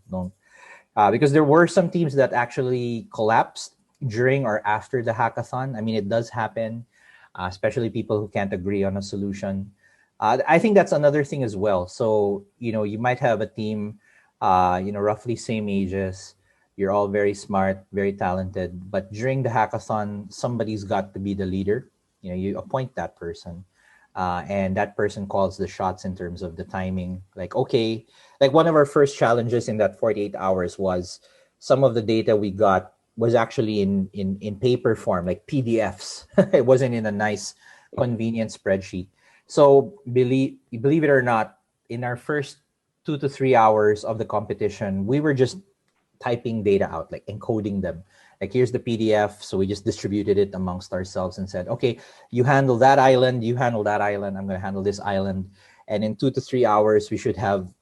because there were some teams that actually collapsed during or after the hackathon. I mean, it does happen, especially people who can't agree on a solution. I think that's another thing as well. So, you might have a team, roughly same ages. You're all very smart, very talented. But during the hackathon, somebody's got to be the leader. You appoint that person. And that person calls the shots in terms of the timing. Like, okay, like one of our first challenges in that 48 hours was some of the data we got was actually in paper form, like PDFs. It wasn't in a nice, convenient spreadsheet. So believe it or not, in our first 2 to 3 hours of the competition, we were just typing data out, like encoding them. Like, here's the PDF. So we just distributed it amongst ourselves and said, okay, you handle that island, you handle that island, I'm going to handle this island. And in 2 to 3 hours, we should have,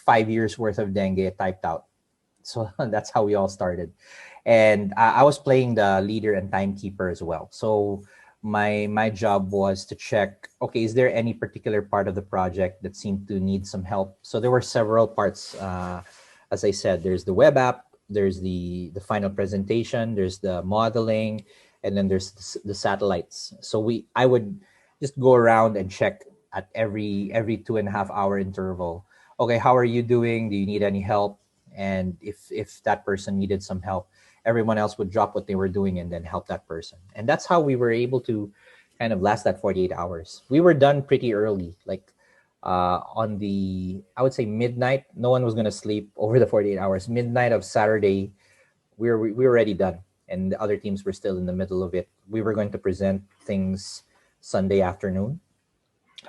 5 years worth of dengue typed out. So that's how we all started. And I was playing the leader and timekeeper as well. So my job was to check, okay, is there any particular part of the project that seemed to need some help? So there were several parts. As I said, there's the web app, there's the final presentation, there's the modeling, and then there's the satellites. So I would just go around and check at every 2.5 hour interval. Okay, how are you doing? Do you need any help? And if that person needed some help, everyone else would drop what they were doing and then help that person. And that's how we were able to kind of last that 48 hours. We were done pretty early, like on I would say midnight. No one was going to sleep over the 48 hours. Midnight of Saturday, we were already done. And the other teams were still in the middle of it. We were going to present things Sunday afternoon.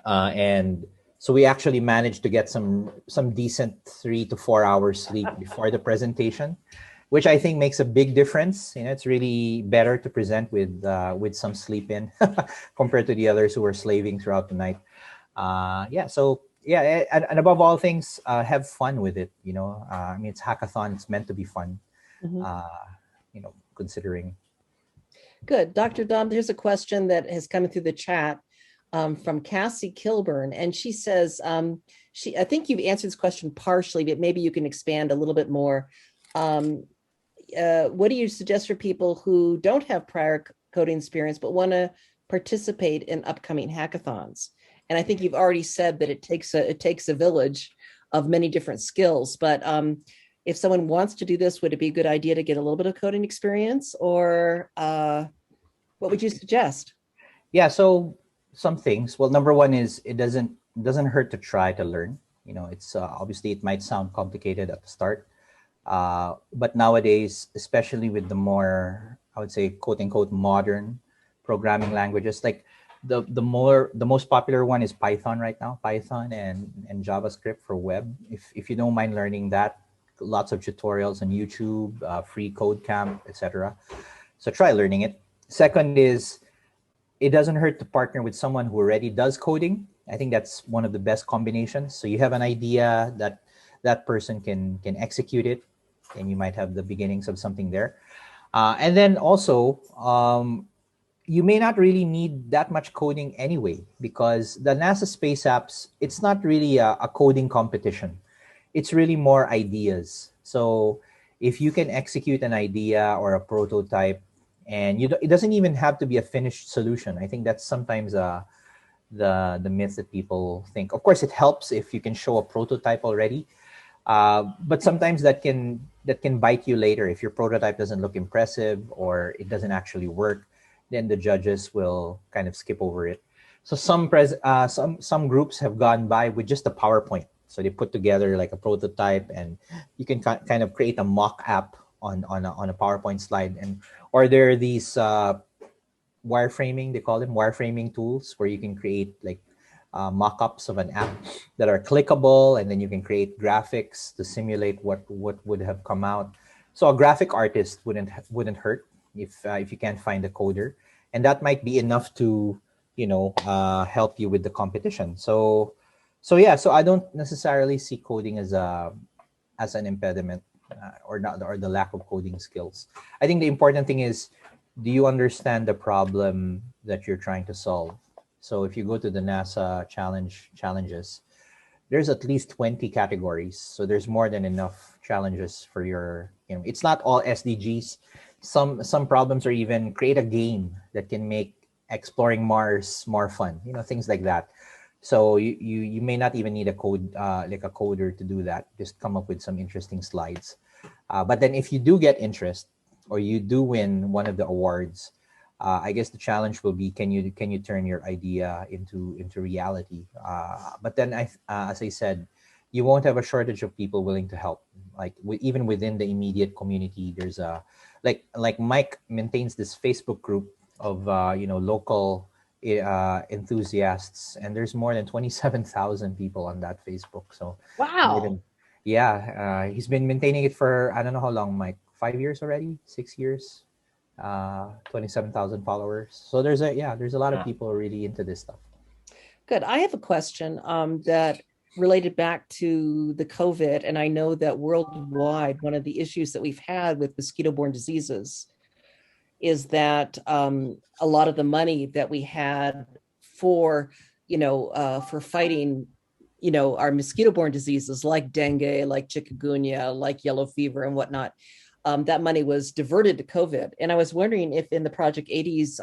And so we actually managed to get some decent 3 to 4 hours sleep before the presentation, which I think makes a big difference. It's really better to present with some sleep in compared to the others who were slaving throughout the night. And above all things, have fun with it. I mean, it's hackathon; it's meant to be fun. Mm-hmm. Considering. Good, Dr. Dom. There's a question that has come through the chat. From Cassie Kilburn, and she says, I think you've answered this question partially, but maybe you can expand a little bit more. What do you suggest for people who don't have prior coding experience but want to participate in upcoming hackathons? And I think you've already said that it takes a village of many different skills. But if someone wants to do this, would it be a good idea to get a little bit of coding experience, or what would you suggest? Yeah. So some things. Well, number one is it doesn't hurt to try to learn. It's obviously it might sound complicated at the start, but nowadays, especially with the more, I would say, quote unquote, modern programming languages, like the most popular one is Python right now, Python and JavaScript for web. If you don't mind learning that, lots of tutorials on YouTube, free code camp, etc. So try learning it. Second is, it doesn't hurt to partner with someone who already does coding. I think that's one of the best combinations. So you have an idea that person can execute it, and you might have the beginnings of something there. And then also, you may not really need that much coding anyway, because the NASA space apps, it's not really a coding competition. It's really more ideas. So if you can execute an idea or a prototype, and it doesn't even have to be a finished solution. I think that's sometimes the myth that people think. Of course, it helps if you can show a prototype already, but sometimes that can bite you later. If your prototype doesn't look impressive or it doesn't actually work, then the judges will kind of skip over it. So some groups have gone by with just a PowerPoint. So they put together like a prototype, and you can kind of create a mock app on a PowerPoint slide. Or there are these wireframing, they call them wireframing tools, where you can create like mock-ups of an app that are clickable, and then you can create graphics to simulate what would have come out. So a graphic artist wouldn't hurt if you can't find a coder, and that might be enough to help you with the competition. So yeah, so I don't necessarily see coding as an impediment, or not, or the lack of coding skills. I think the important thing is, do you understand the problem that you're trying to solve? So if you go to the NASA challenges, there's at least 20 categories. So there's more than enough challenges for your, it's not all SDGs. Some problems are even create a game that can make exploring Mars more fun, things like that. So you may not even need a code, like a coder to do that. Just come up with some interesting slides. But then if you do get interest, or you do win one of the awards, I guess the challenge will be, can you turn your idea into reality? But then as I said, you won't have a shortage of people willing to help. Like even within the immediate community, there's like Mike maintains this Facebook group of local enthusiasts, and there's more than 27,000 people on that Facebook. So more Wow. than, yeah, he's been maintaining it for, I don't know how long, Mike, 5 years already, 6 years, 27,000 followers. So there's a lot of people really into this stuff. Good. I have a question that related back to the COVID, and I know that worldwide, one of the issues that we've had with mosquito-borne diseases is that a lot of the money that we had for fighting, our mosquito-borne diseases like dengue, like chikungunya, like yellow fever and whatnot, that money was diverted to COVID. And I was wondering if in the Project EDES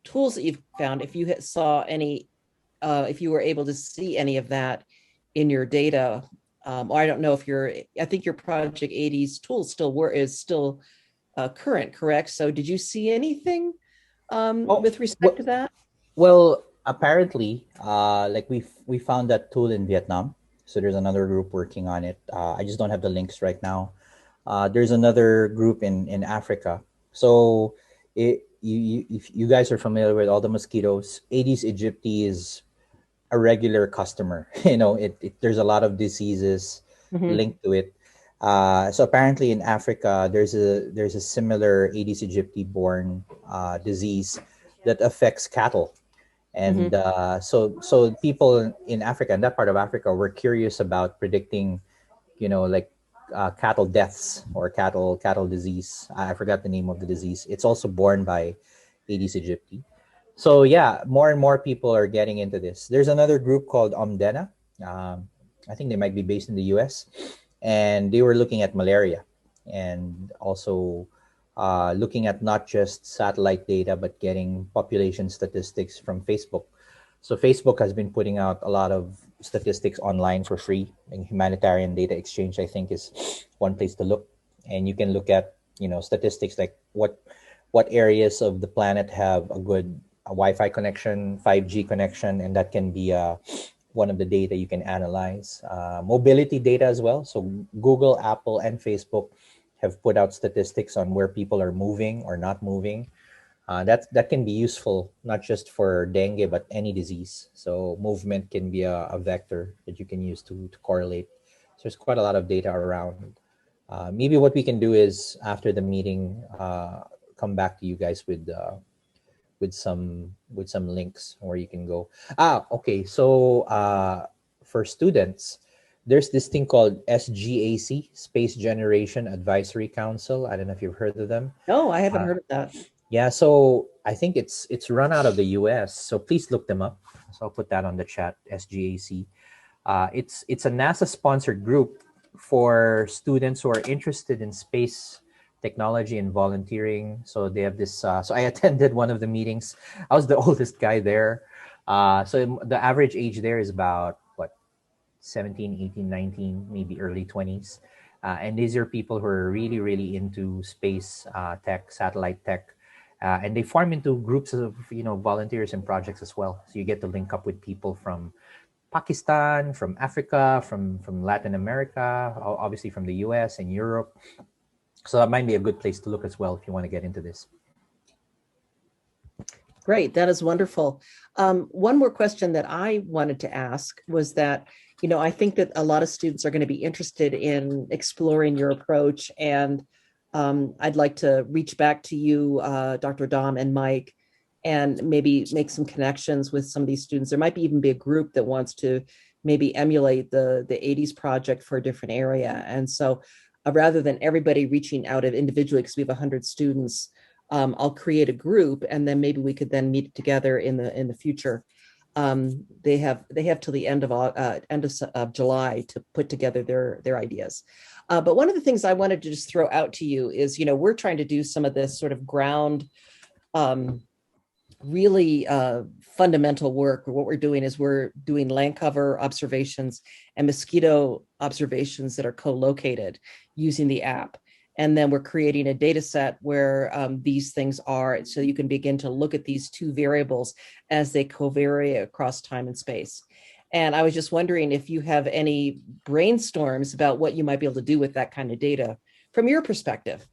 tools that you've found, if you saw any, if you were able to see any of that in your data, or I don't know if I think your Project EDES tool is still current, correct? So did you see anything with respect to that? Well, apparently, like we found that tool in Vietnam. So there's another group working on it. I just don't have the links right now. There's another group in Africa. So if you guys are familiar with all the mosquitoes, Aedes aegypti is a regular customer. There's a lot of diseases linked to it. So apparently in Africa, there's a similar Aedes aegypti borne disease that affects cattle. And so people in Africa, in that part of Africa, were curious about predicting, like cattle deaths or cattle disease. I forgot the name of the disease. It's also borne by Aedes aegypti. So yeah, more and more people are getting into this. There's another group called Omdena. I think they might be based in the US, and they were looking at malaria, and also looking at not just satellite data, but getting population statistics from Facebook. So Facebook has been putting out a lot of statistics online for free. And Humanitarian Data Exchange, I think, is one place to look. And you can look at, statistics like what areas of the planet have a good Wi-Fi connection, 5G connection, and that can be one of the data you can analyze. Mobility data as well. So Google, Apple, and Facebook have put out statistics on where people are moving or not moving. That can be useful, not just for dengue, but any disease. So movement can be a vector that you can use to correlate. So there's quite a lot of data around. Maybe what we can do is, after the meeting, come back to you guys with some links where you can go. Okay. So for students, there's this thing called SGAC, Space Generation Advisory Council. I don't know if you've heard of them. No, I haven't heard of that. Yeah, so I think it's run out of the US. So please look them up. So I'll put that on the chat. SGAC. It's a NASA-sponsored group for students who are interested in space technology and volunteering. So they have this. So I attended one of the meetings. I was the oldest guy there. So the average age there is about 17, 18, 19, maybe early 20s. And these are people who are really, really into space tech, satellite tech. And they form into groups of, volunteers and projects as well. So you get to link up with people from Pakistan, from Africa, from Latin America, obviously from the US and Europe. So that might be a good place to look as well if you want to get into this. Great, that is wonderful. One more question that I wanted to ask was that, I think that a lot of students are going to be interested in exploring your approach, and I'd like to reach back to you, Dr. Dom and Mike, and maybe make some connections with some of these students. There might be even be a group that wants to maybe emulate the Aedes project for a different area. And so rather than everybody reaching out individually, because we have 100 students, I'll create a group, and then maybe we could then meet together in the future. They have till the end of July to put together their ideas. But one of the things I wanted to just throw out to you is, we're trying to do some of this sort of ground, really fundamental work. What we're doing is we're doing land cover observations and mosquito observations that are co-located using the app. And then we're creating a data set where these things are, so you can begin to look at these two variables as they co-vary across time and space. And I was just wondering if you have any brainstorms about what you might be able to do with that kind of data from your perspective.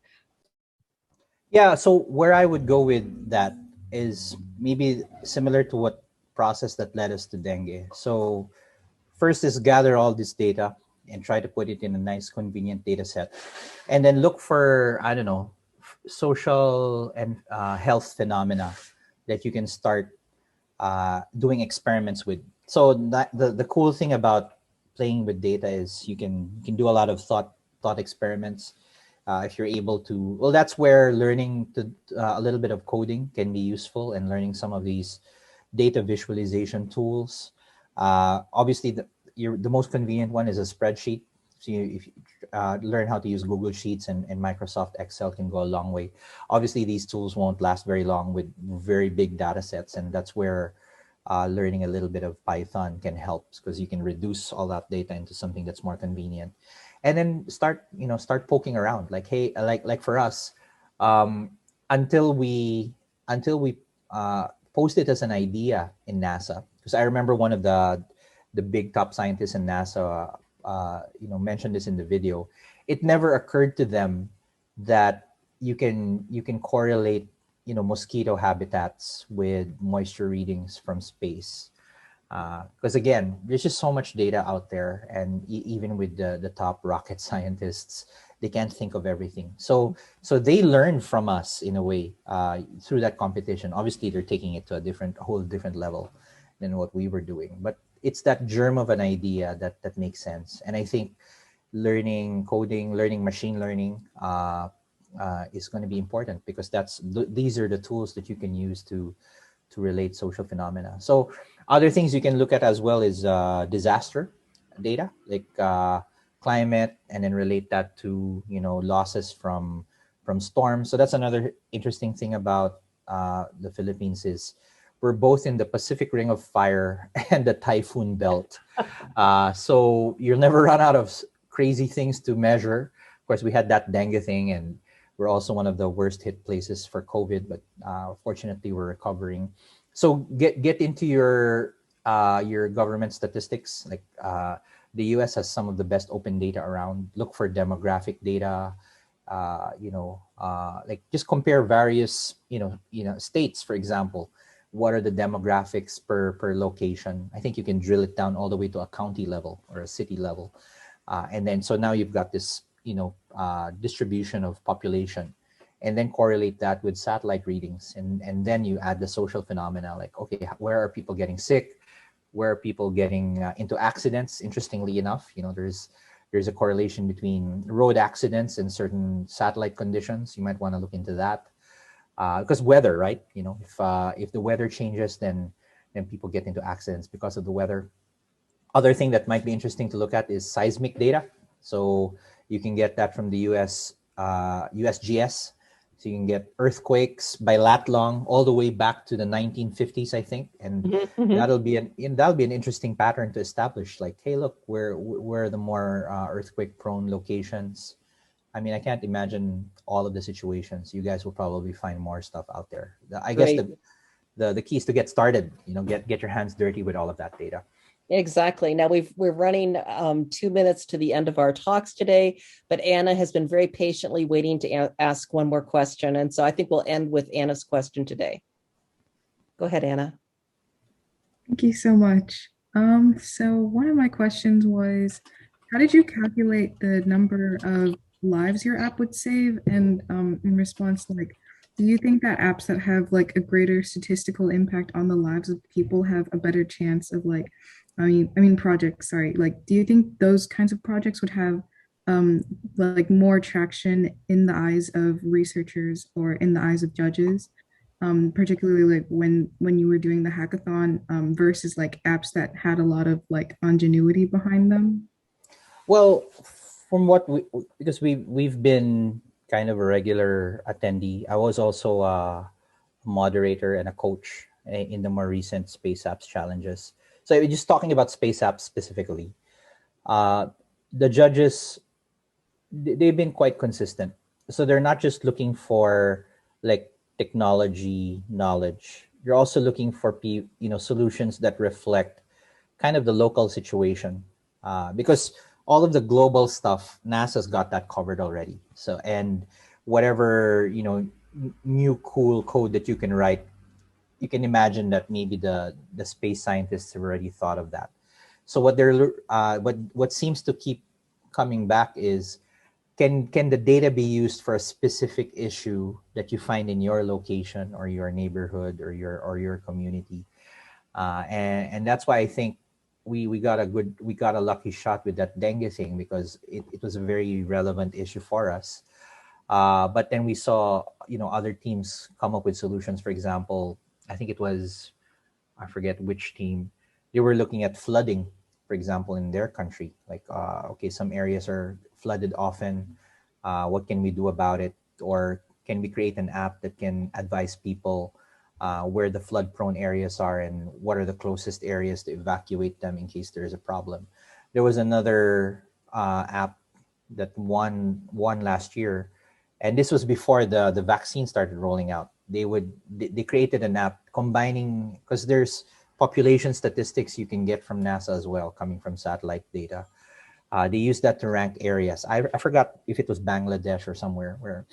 Yeah, so where I would go with that is maybe similar to what process that led us to dengue. So first is gather all this data and try to put it in a nice, convenient data set. And then look for, I don't know, social and health phenomena that you can start doing experiments with. So the cool thing about playing with data is you can do a lot of thought experiments. If you're able to, well, that's where learning to a little bit of coding can be useful, and learning some of these data visualization tools. Obviously, the most convenient one is a spreadsheet. So if you learn how to use Google Sheets and Microsoft Excel can go a long way. Obviously, these tools won't last very long with very big data sets, and that's where learning a little bit of Python can help, because you can reduce all that data into something that's more convenient. And then start poking around. Like, hey, like for us, until we post it as an idea in NASA, because I remember one of the big top scientists in NASA, mentioned this in the video. It never occurred to them that you can correlate, mosquito habitats with moisture readings from space. Because again, there's just so much data out there, and even with the top rocket scientists, they can't think of everything. So they learned from us in a way through that competition. Obviously, they're taking it to a whole different level than what we were doing. But it's that germ of an idea that makes sense. And I think learning coding, learning machine learning is going to be important, because these are the tools that you can use to relate social phenomena. So other things you can look at as well is disaster data, like climate, and then relate that to losses from storms. So that's another interesting thing about the Philippines is we're both in the Pacific Ring of Fire and the typhoon belt. So you'll never run out of crazy things to measure. Of course, we had that dengue thing, and we're also one of the worst hit places for COVID, but fortunately we're recovering. So get into your government statistics. Like the US has some of the best open data around. Look for demographic data. Like just compare various states, for example. What are the demographics per location? I think you can drill it down all the way to a county level or a city level, and then so now you've got this distribution of population, and then correlate that with satellite readings, and then you add the social phenomena, like, okay, where are people getting sick, where are people getting into accidents? Interestingly enough, there's a correlation between road accidents and certain satellite conditions. You might want to look into that, because weather, right? If the weather changes, then people get into accidents because of the weather. Other thing that might be interesting to look at is seismic data. So you can get that from the USGS. So you can get earthquakes by lat long all the way back to the 1950s, I think, and that'll be an interesting pattern to establish. Like, hey, look, where are the more earthquake-prone locations? I mean, I can't imagine all of the situations. You guys will probably find more stuff out there. I guess the key is to get started. Get your hands dirty with all of that data. Exactly. Now we're running 2 minutes to the end of our talks today, but Anna has been very patiently waiting to ask one more question. And so I think we'll end with Anna's question today. Go ahead, Anna. Thank you so much. So one of my questions was, how did you calculate the number of lives your app would save? And in response, like, do you think that apps that have like a greater statistical impact on the lives of people have a better chance of like, I mean projects, sorry, like, do you think those kinds of projects would have like more traction in the eyes of researchers or in the eyes of judges? Particularly like when you were doing the hackathon versus like apps that had a lot of like ingenuity behind them? Well, from what we, because we've been kind of a regular attendee. I was also a moderator and a coach in the more recent Space Apps challenges. So just talking about Space Apps specifically, uh, the judges, they've been quite consistent. So they're not just looking for like technology knowledge. You're also looking for solutions that reflect kind of the local situation, because all of the global stuff, NASA's got that covered already. So, and whatever new cool code that you can write, you can imagine that maybe the space scientists have already thought of that. So what seems to keep coming back is, can the data be used for a specific issue that you find in your location or your neighborhood or your community? And that's why I think we got a lucky shot with that dengue thing, because it was a very relevant issue for us. But then we saw other teams come up with solutions. For example, I think it was, I forget which team, they were looking at flooding, for example, in their country. Like, okay, some areas are flooded often. What can we do about it? Or can we create an app that can advise people where the flood prone areas are and what are the closest areas to evacuate them in case there is a problem? There was another app that won last year, and this was before the vaccine started rolling out. They created an app combining, because there's population statistics you can get from NASA as well, coming from satellite data. They use that to rank areas. I forgot if it was Bangladesh or somewhere, where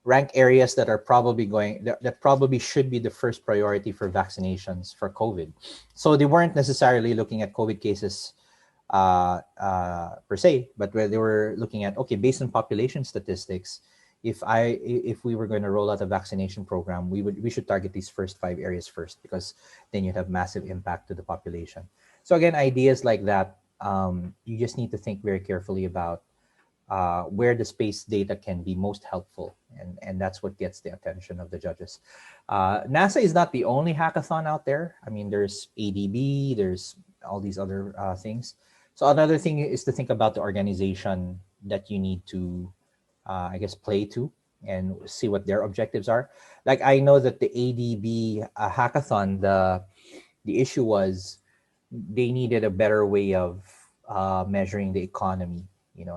rank areas that are probably that probably should be the first priority for vaccinations for COVID. So they weren't necessarily looking at COVID cases per se, but where they were looking at, okay, based on population statistics, if we were going to roll out a vaccination program, we should target these first 5 areas first, because then you'd have massive impact to the population. So again, ideas like that, you just need to think very carefully about where the space data can be most helpful, and that's what gets the attention of the judges. NASA is not the only hackathon out there. I mean, there's ADB, there's all these other things. So another thing is to think about the organization that you need to I guess play to, and see what their objectives are. Like, I know that the ADB hackathon, the issue was they needed a better way of measuring the economy,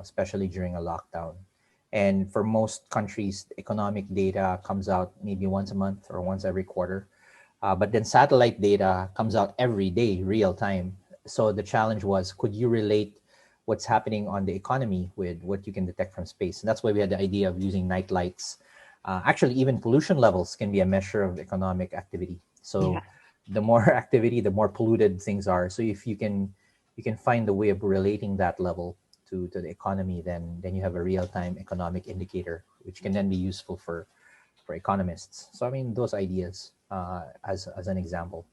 especially during a lockdown. And for most countries, economic data comes out maybe once a month or once every quarter. But then satellite data comes out every day, real time. So the challenge was, could you relate what's happening on the economy with what you can detect from space? And that's why we had the idea of using night lights. Actually, even pollution levels can be a measure of economic activity. So yeah, the more activity, the more polluted things are. So if you can find a way of relating that level to the economy, then you have a real-time economic indicator, which can then be useful for economists. So I mean, those ideas as an example.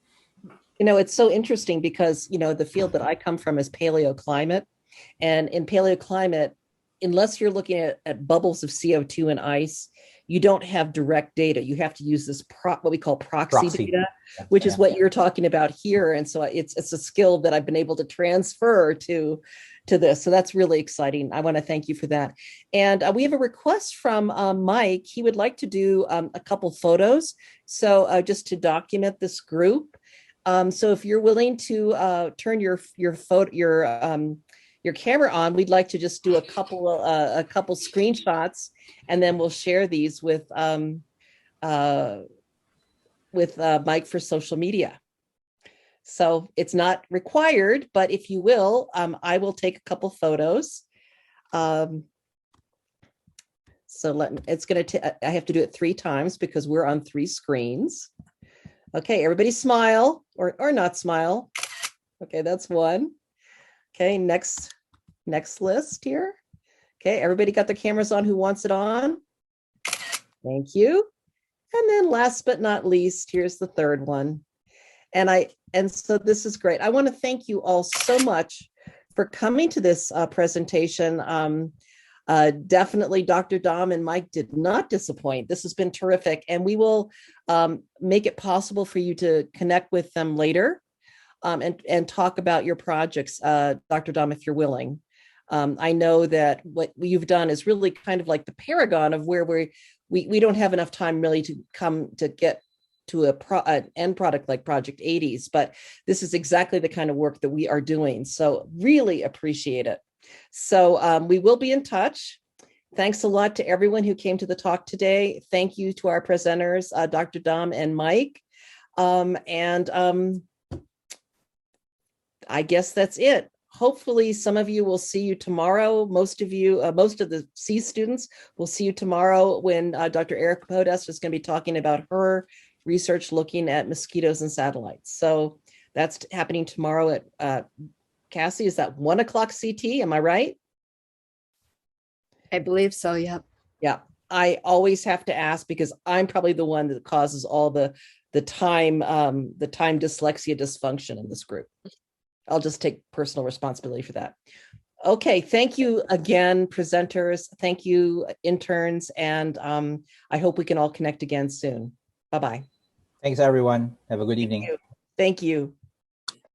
It's so interesting because, the field that I come from is paleoclimate. And in paleoclimate, unless you're looking at bubbles of CO2 and ice, you don't have direct data. You have to use this what we call proxy data, which is what you're talking about here. And so it's a skill that I've been able to transfer to this. So that's really exciting. I want to thank you for that. And we have a request from Mike. He would like to do a couple photos. So just to document this group. So if you're willing to turn your camera on, we'd like to just do a couple screenshots, and then we'll share these with Mike for social media. So it's not required, but if you will, I will take a couple photos. So I have to do it 3 times because we're on 3 screens. Okay, everybody smile or not smile. Okay, that's one. Okay, next list here. Okay, everybody got their cameras on who wants it on? Thank you. And then last but not least, here's the third one. And so this is great. I want to thank you all so much for coming to this presentation. Definitely Dr. Dom and Mike did not disappoint. This has been terrific. And we will make it possible for you to connect with them later and talk about your projects, Dr. Dom, if you're willing. I know that what you've done is really kind of like the paragon of where we don't have enough time really to come to get to an end product like Project Aedes, but this is exactly the kind of work that we are doing. So really appreciate it. So we will be in touch. Thanks a lot to everyone who came to the talk today. Thank you to our presenters, Dr. Dom and Mike. I guess that's it. Hopefully some of you will see you tomorrow. Most of the C students will see you tomorrow when Dr. Erica Podest is going to be talking about her research looking at mosquitoes and satellites. So that's happening tomorrow at Cassie, is that 1 o'clock CT? Am I right? I believe so. Yep. Yeah. I always have to ask because I'm probably the one that causes all the time dyslexia dysfunction in this group. I'll just take personal responsibility for that. Okay. Thank you again, presenters. Thank you, interns. And I hope we can all connect again soon. Bye-bye. Thanks, everyone. Have a good evening. Thank you.